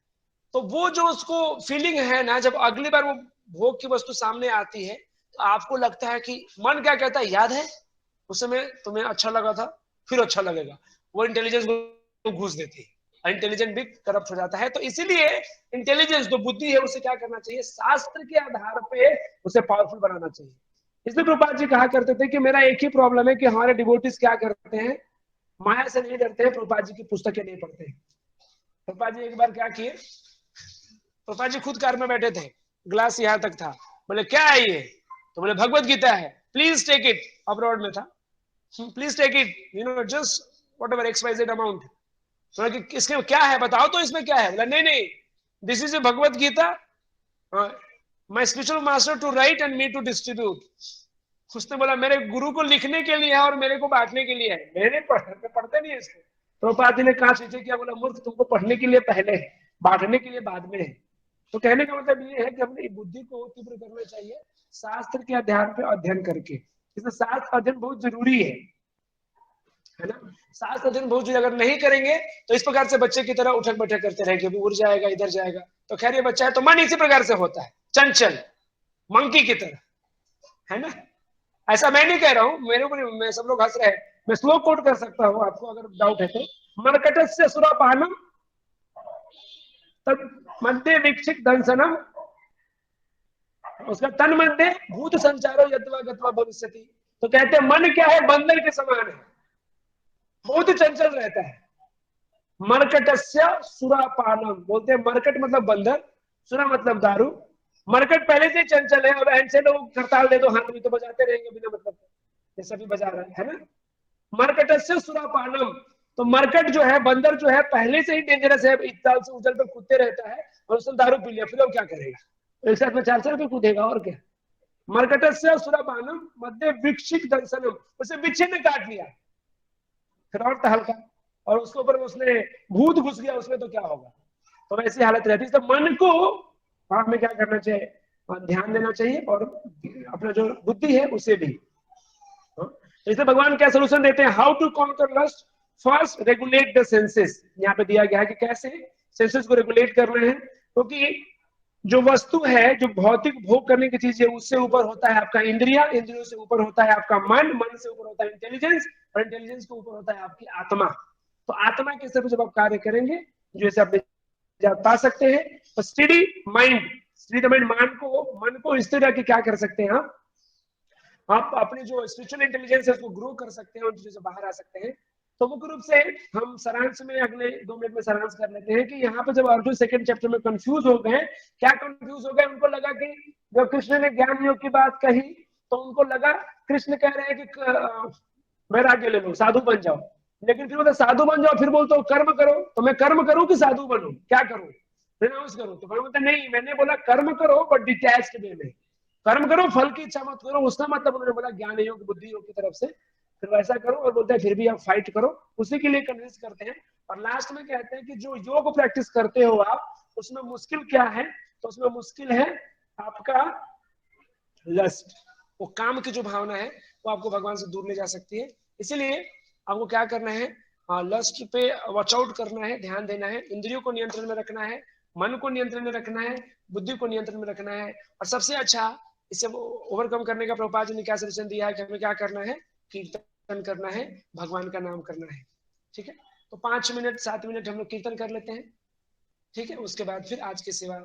तो वो जो उसको फीलिंग है ना, जब अगली बार वो भोग की वस्तु सामने आती है तो आपको लगता है कि मन क्या कहता है, याद है उस समय तुम्हें अच्छा लगा था, फिर अच्छा लगेगा। वो इंटेलिजेंस को घूस देती है, इंटेलिजेंस भी करप्ट हो जाता है। तो इसीलिए इंटेलिजेंस जो बुद्धि है उसे क्या करना चाहिए, शास्त्र के आधार पे उसे पावरफुल बनाना चाहिए। इसलिए प्रभुपाद जी कहा करते थे कि मेरा एक ही प्रॉब्लम है कि हमारे डिवोटीज क्या करते हैं, माया से नहीं डरते हैं, प्रभुपाद जी की पुस्तकें नहीं पढ़ते हैं। प्रभुपाद जी एक बार क्या किए, प्रभुपाद जी खुद कार में बैठे थे, ग्लास यहाँ तक था, बोले क्या है ये, तो बोले भगवत गीता है, प्लीज टेक इट, अब्रॉड में था, please take it, you know just whatever XYZ amount. तो कि इसके क्या है बताओ तो, इसमें क्या है, बोला नहीं नहीं, this is a Bhagavad Gita, my spiritual master to write and me to distribute. उसने बोला मेरे गुरु को लिखने के लिए है और मेरे को बांटने के लिए है, मेरे पढ़ते नहीं है इसको। प्रभुपाद जी ने कहा नीचे किया, बोला मूर्ख, तुमको पढ़ने के लिए पहले है, बांटने के लिए बाद में है। तो कहने का मतलब ये है कि अपनी बुद्धि को तीव्र करना चाहिए शास्त्र के आधार पे अध्ययन करके। इसलिए शास्त्र अध्ययन बहुत जरूरी है ना, शास्त्र अध्ययन बहुत जरूरी। अगर नहीं करेंगे तो इस प्रकार से बच्चे की तरह उठक बैठक करते रहेंगे, उड़ जाएगा इधर जाएगा। तो खैर ये बच्चा है, तो मन इसी प्रकार से होता है, चंचल मंकी की तरह, है ना। ऐसा मैं नहीं कह रहा हूं, मेरे ऊपर मैं, सब लोग हंस रहे हैं, मैं श्लोक कोट कर सकता हूं आपको अगर डाउट है तो। मरकटस्य सुरापानम तद मध्य विक्षित दंसनम, उसका तन मध्य भूत संचारो यत्वा गत्वा भविष्यति। तो कहते हैं मन क्या है, बंदर के समान है, बहुत ही चंचल रहता है। मरकटस्य सुरापानम, बोलते हैं मरकट मतलब बंदर, सुरा मतलब दारू। मरकट पहले से चंचल है, अब ऐसे लोग हड़ताल दे दो हाथ भी तो बजाते रहेंगे बिना मतलब, ये सभी बजा रहे हैं, है ना। मरकटस्य सुरापानम, तो मरकट जो है, बंदर जो है, पहले से ही डेंजरस है, इस साल से उछल पर कूदते रहता है, और उसने दारू पी लिया, फिर वो क्या करेगा? एक साथ में 4 साल पे कूदेगा, और क्या। मरकटस्य सुरपानम मध्य विक्षिक दर्शनम, उसे बिच्छे ने काट लिया, फिर और हल्का, और उसके ऊपर उसने भूत घुस गया उसमें, तो क्या होगा? तो वैसी हालत रहती है। तो मन को हमें क्या करना चाहिए? ध्यान देना चाहिए, और अपना जो बुद्धि है उसे भी। इसलिए भगवान क्या सोल्यूशन देते हैं? How to conquer lust. First, regulate the senses. यहाँ पे दिया गया है कि कैसे सेंसेस को रेगुलेट करना है, क्योंकि जो वस्तु है, जो भौतिक भोग करने की चीज है, उससे ऊपर होता है आपका इंद्रिया, इंद्रियों से ऊपर होता है आपका मन, मन से ऊपर होता है इंटेलिजेंस, और इंटेलिजेंस के ऊपर होता है आपकी आत्मा। तो आत्मा के स्तर पर जब आप कार्य करेंगे, जैसे आप पा सकते हैं, तो study mind, study the mind, मन को स्थिर रख के क्या कर सकते हैं आप अपनी जो स्पिरिचुअल इंटेलिजेंस है उसको ग्रो कर सकते हैं, उन चीजों से बाहर आ सकते हैं। तो मुख्य रूप से हम सारांश में अगले 2 मिनट में सारांश कर लेते हैं कि यहाँ पे जब अर्जुन सेकंड चैप्टर में कंफ्यूज हो गए, क्या कंफ्यूज हो गए? उनको लगा कि जब कृष्ण ने ज्ञान योग की बात कही, तो उनको लगा कृष्ण कह रहे हैं कि वैराग्य ले लो, साधु बन जाओ। लेकिन फिर बोलते साधु बन जाओ, फिर बोलते हो कर्म करो, तो मैं कर्म करूं कि साधु बनूं, क्या करूं? रिनाउंस करो। तो बोलते नहीं, मैंने बोला कर्म करो बट डिटैच्ड वे में कर्म करो, फल की इच्छा मत करो। उसका मतलब उन्होंने बोला ज्ञान योग बुद्धि योग की तरफ से, फिर वैसा करो, और बोलते हैं फिर भी आप फाइट करो, उसी के लिए कन्विंस करते हैं। और लास्ट में कहते हैं कि जो योग प्रैक्टिस करते हो आप, उसमें मुश्किल क्या है? तो उसमें मुश्किल है आपका लस्ट, वो काम की जो भावना है, वो आपको भगवान से दूर ले जा सकती है। इसीलिए आपको क्या करना है? लस्ट पे वॉच आउट करना है, ध्यान देना है, इंद्रियों को नियंत्रण में रखना है, मन को नियंत्रण में रखना है, बुद्धि को नियंत्रण में रखना है। और सबसे अच्छा इसे ओवरकम करने का प्रभुपाद जी ने क्या सजेशन दिया है कि हमें क्या करना है? कीर्तन करना है, भगवान का नाम करना है। ठीक है, तो 5 मिनट 7 मिनट हम लोग कीर्तन कर लेते हैं। ठीक है, उसके बाद फिर आज की सेवा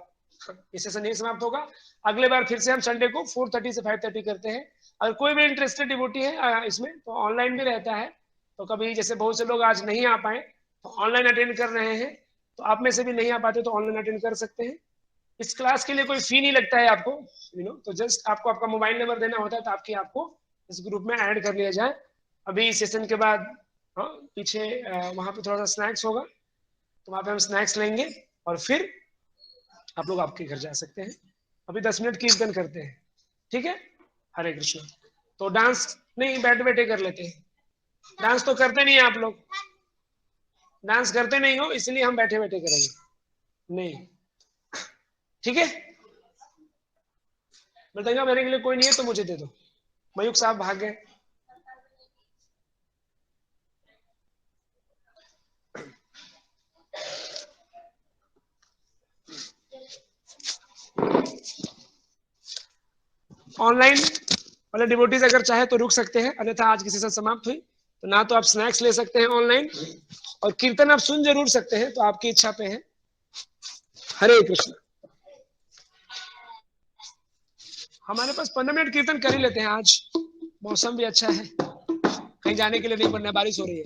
ये सेशन नहीं समाप्त होगा। अगले बार फिर से हम संडे को 4:30 से 5:30 करते हैं। अगर कोई भी इंटरेस्टेड डिवोटी है इसमें, तो ऑनलाइन भी रहता है। तो कभी जैसे बहुत से लोग आज नहीं आ पाए, तो ऑनलाइन अटेंड कर रहे हैं, तो आप में से भी नहीं आ पाते तो ऑनलाइन अटेंड कर सकते हैं। इस क्लास के लिए कोई फी नहीं लगता है आपको, तो जस्ट आपको आपका मोबाइल नंबर देना होता है, ताकि आपको इस ग्रुप में ऐड कर लिया जाए। अभी सेशन के बाद पीछे वहां पे थोड़ा सा स्नैक्स होगा, तो वहां पे हम स्नैक्स लेंगे, और फिर आप लोग आपके घर जा सकते हैं। अभी 10 मिनट कीर्तन करते हैं। ठीक है, हरे कृष्ण। तो डांस नहीं, बैठे बैठे कर लेते हैं। डांस तो करते नहीं आप लोग, डांस करते नहीं हो, इसलिए हम बैठे बैठे करेंगे। नहीं, ठीक है। बताएगा मेरे के लिए कोई नहीं है तो मुझे दे दो। मयूख साहब भाग गए। ऑनलाइन वाले डिवोटीज अगर चाहे तो रुक सकते हैं, अन्यथा आज की सेशन समाप्त हुई। तो ना तो आप स्नैक्स ले सकते हैं ऑनलाइन, और कीर्तन आप सुन जरूर सकते हैं, तो आपकी इच्छा पे है। हरे कृष्ण। हमारे पास 15 मिनट कीर्तन कर ही लेते हैं। आज मौसम भी अच्छा है, कहीं जाने के लिए नहीं बनना, बारिश हो रही है।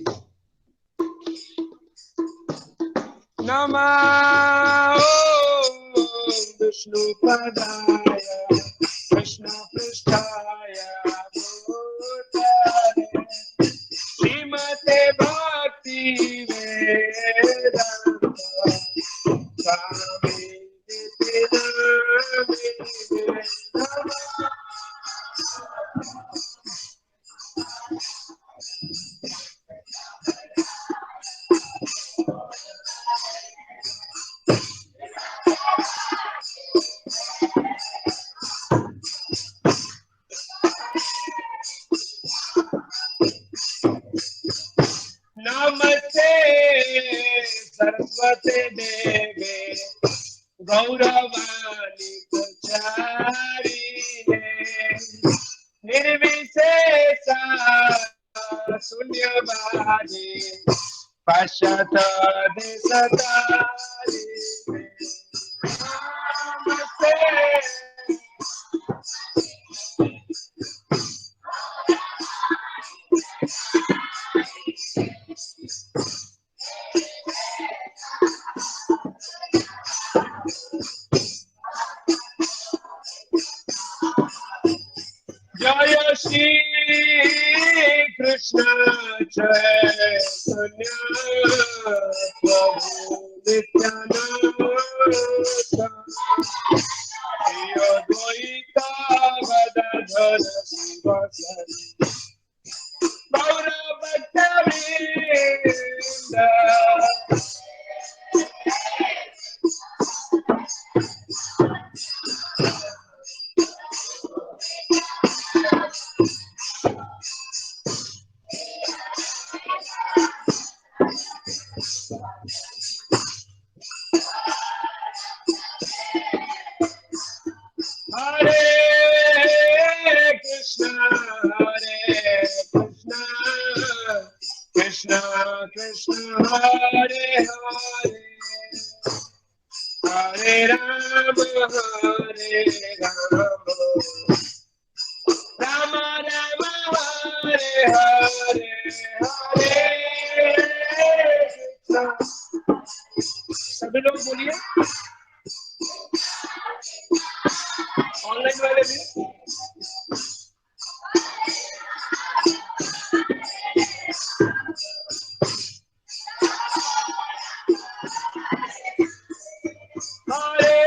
नमः विष्णु पदाय कृष्ण पृष्ठाय भूतले श्रीमते भक्ति वेदांत स्वामी नमस्ते सरस्वती देवे गौरवाणी प्रचारिणे निर्विशेषा शून्यवादी पश्चात दिशतारिणे नमस्ते जय श्री कृष्ण चैतन्य प्रभु नित्यानंद श्री अद्वैता गदाधर शिवासादि गौर भक्तवृंद हरे कृष्ण कृष्ण कृष्ण हरे हरे हरे राम राम राम हरे हरे हरे कृष्ण। सभी लोग बोलिए, ऑनलाइन वाले भी। हरे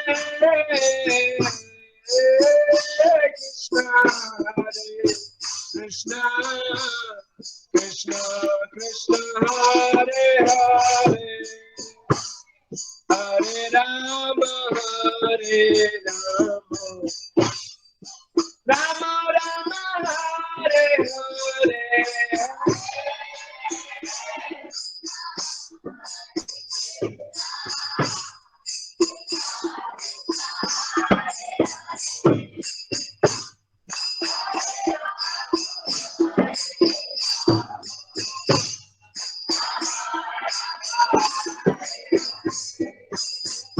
कृष्ण कृष्ण कृष्ण कृष्ण हरे हरे हरे राम राम राम हरे हरे।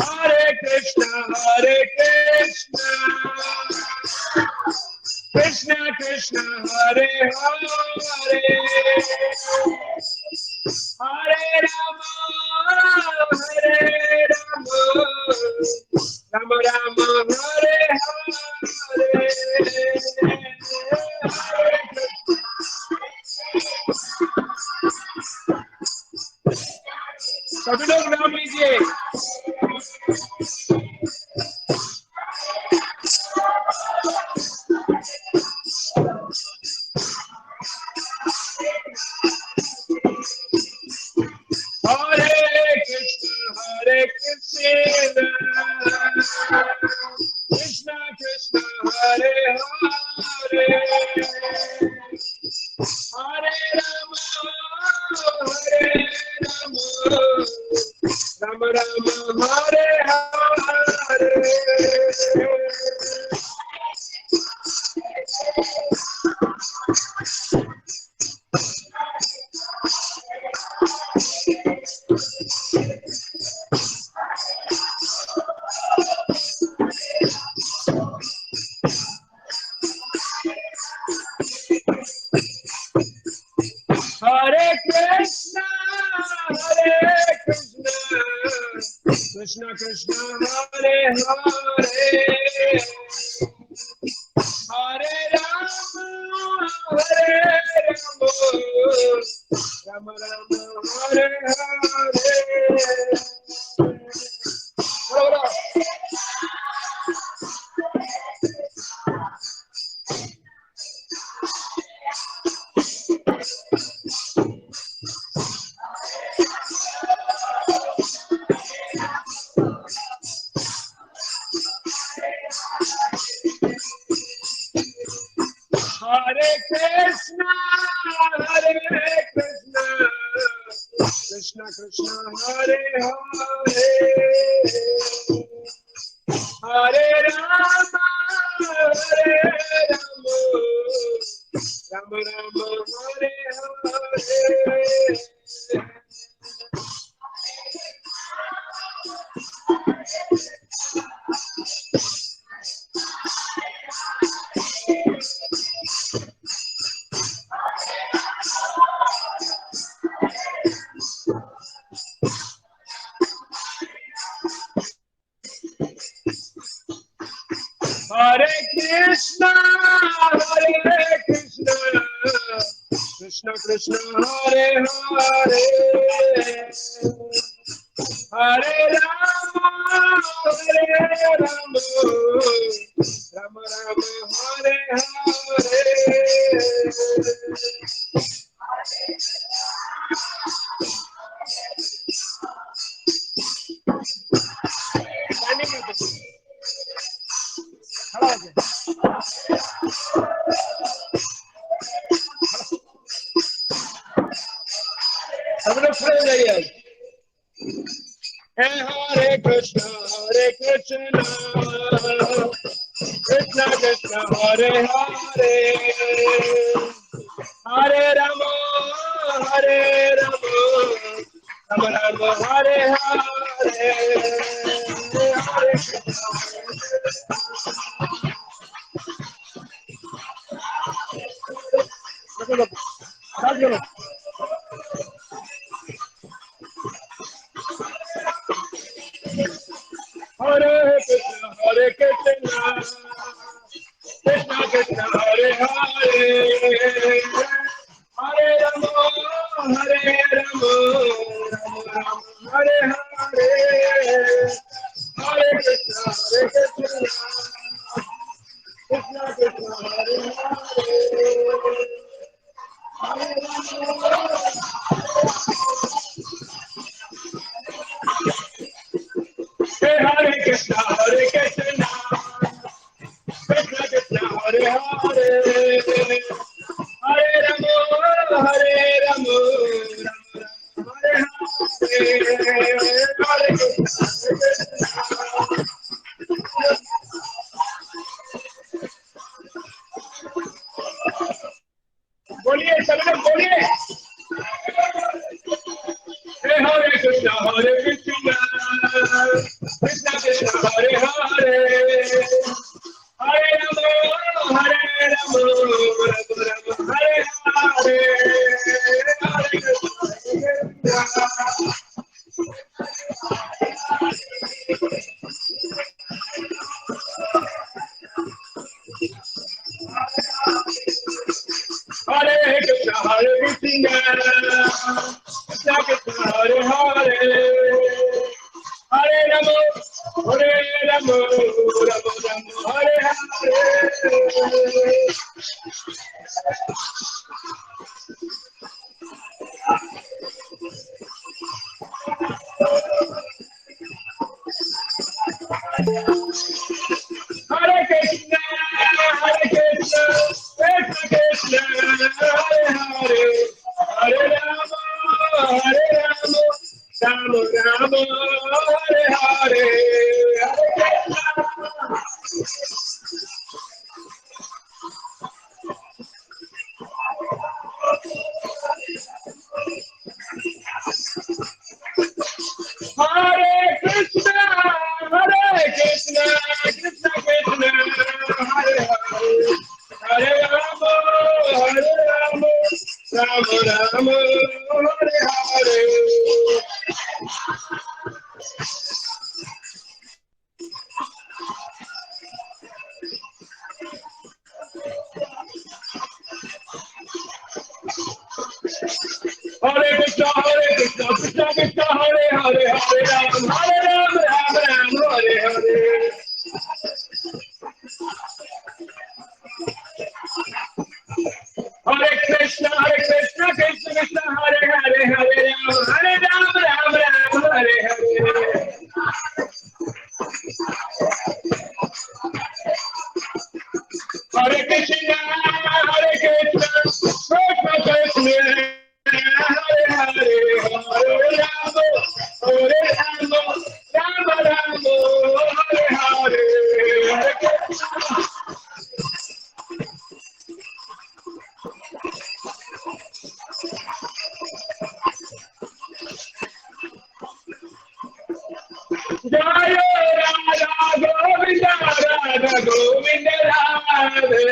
हरे कृष्ण कृष्ण कृष्ण हरे हरे हरे राम राम राम हरे हरे। सभी लोग नाम लीजिए। हरे कृष्ण कृष्ण कृष्ण हरे हरे हरे राम राम राम हरे हरे। हरे कृष्ण कृष्ण कृष्ण हरे हरे हरे राम राम राम हरे हरे। हरे कृष्ण कृष्ण कृष्ण हरे हरे हरे राम राम राम हरे हरे। हरे Krishna Krishna, Hare Krishna, Krishna Krishna, Hare Hare, Hare Rama, Hare Rama, Rama Rama, Hare Hare. सब लोग खड़े हो जाइए। Hare Krishna, Krishna Krishna, Hare Hare, Hare Rama, Hare Rama, Rama Rama, Hare Hare, Hare Krishna. Hare Krishna, Krishna Krishna, Hare Hare, Hare Rama, Hare Rama, Rama Rama, Hare Hare, Hare Krishna, Krishna Krishna, Hare Hare, Hare Krishna, Krishna Krishna, Hare Hare, Hare Rama, Hare Rama, Hare Hare, Hare बोलिए सब लोग बोलिए। Hare Krishna, Krishna Krishna, Hare Hare, Hare Rama, Hare Rama, Rama Rama, Hare Hare, Hare Krishna. Hare Krishna, Krishna Krishna, Hare Hare, Hare Rama, Hare Rama, Rama Rama, Hare Hare. Hare Krishna, Krishna Krishna, Hare Hare, Hare Rama, Hare Rama, Rama Rama, Hare Hare, Hare Krishna, Krishna Krishna, Hare Hare, Hare Rama, Hare Rama, Rama Rama, Hare Hare. Hare Krishna, Krishna Krishna, Hare Hare, Hare Ram, Hare Ram, Ram Ram, Hare Hare. Hare Krishna, Krishna Krishna, Hare Hare, Hare Ram, Hare Ram, Ram Ram, Hare Hare. Hare Krishna, Krishna Krishna, Hare Hare, Hare Rama, Hare Rama, Rama Rama, Hare Hare, Hare Krishna. Jaya Radha Govinda, Radha Govinda Radhe.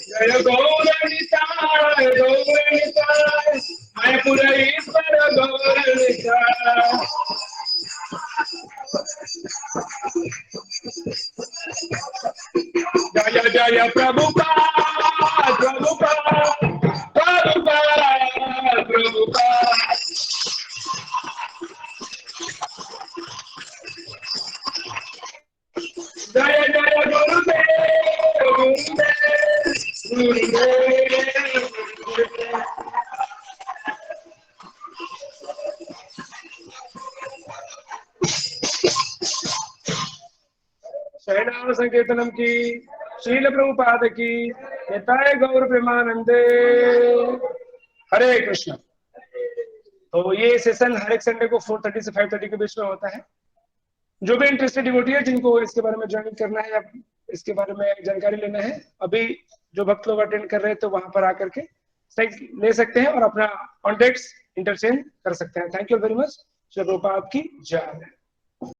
Jaya Gauranitaya, Gauranitaya, Mayapura Ishvara Gauranitaya. जय जय प्रभुपाद प्रभुपाद प्रभुपाद प्रभुपाद। जय जय गुरुदेव गुरुदेव गुरुदेव गुरुदेव। शरणा संकीर्तनम की, शील प्रभुपाद की, निताय गौर प्रेमानंदे। हरे कृष्ण। तो ये session हर एक संडे को 4:30 से 5:30 के बीच में होता है। जो भी इंटरेस्टेड डिवोटी है, जिनको इसके बारे में ज्वाइन करना है या इसके बारे में जानकारी लेना है, अभी जो भक्त लोग अटेंड कर रहे हैं तो वहां पर आकर के ले सकते हैं और अपना कॉन्टेक्ट्स इंटरचेंज कर सकते हैं। Thank you very much. Shri Prabhupada की जय।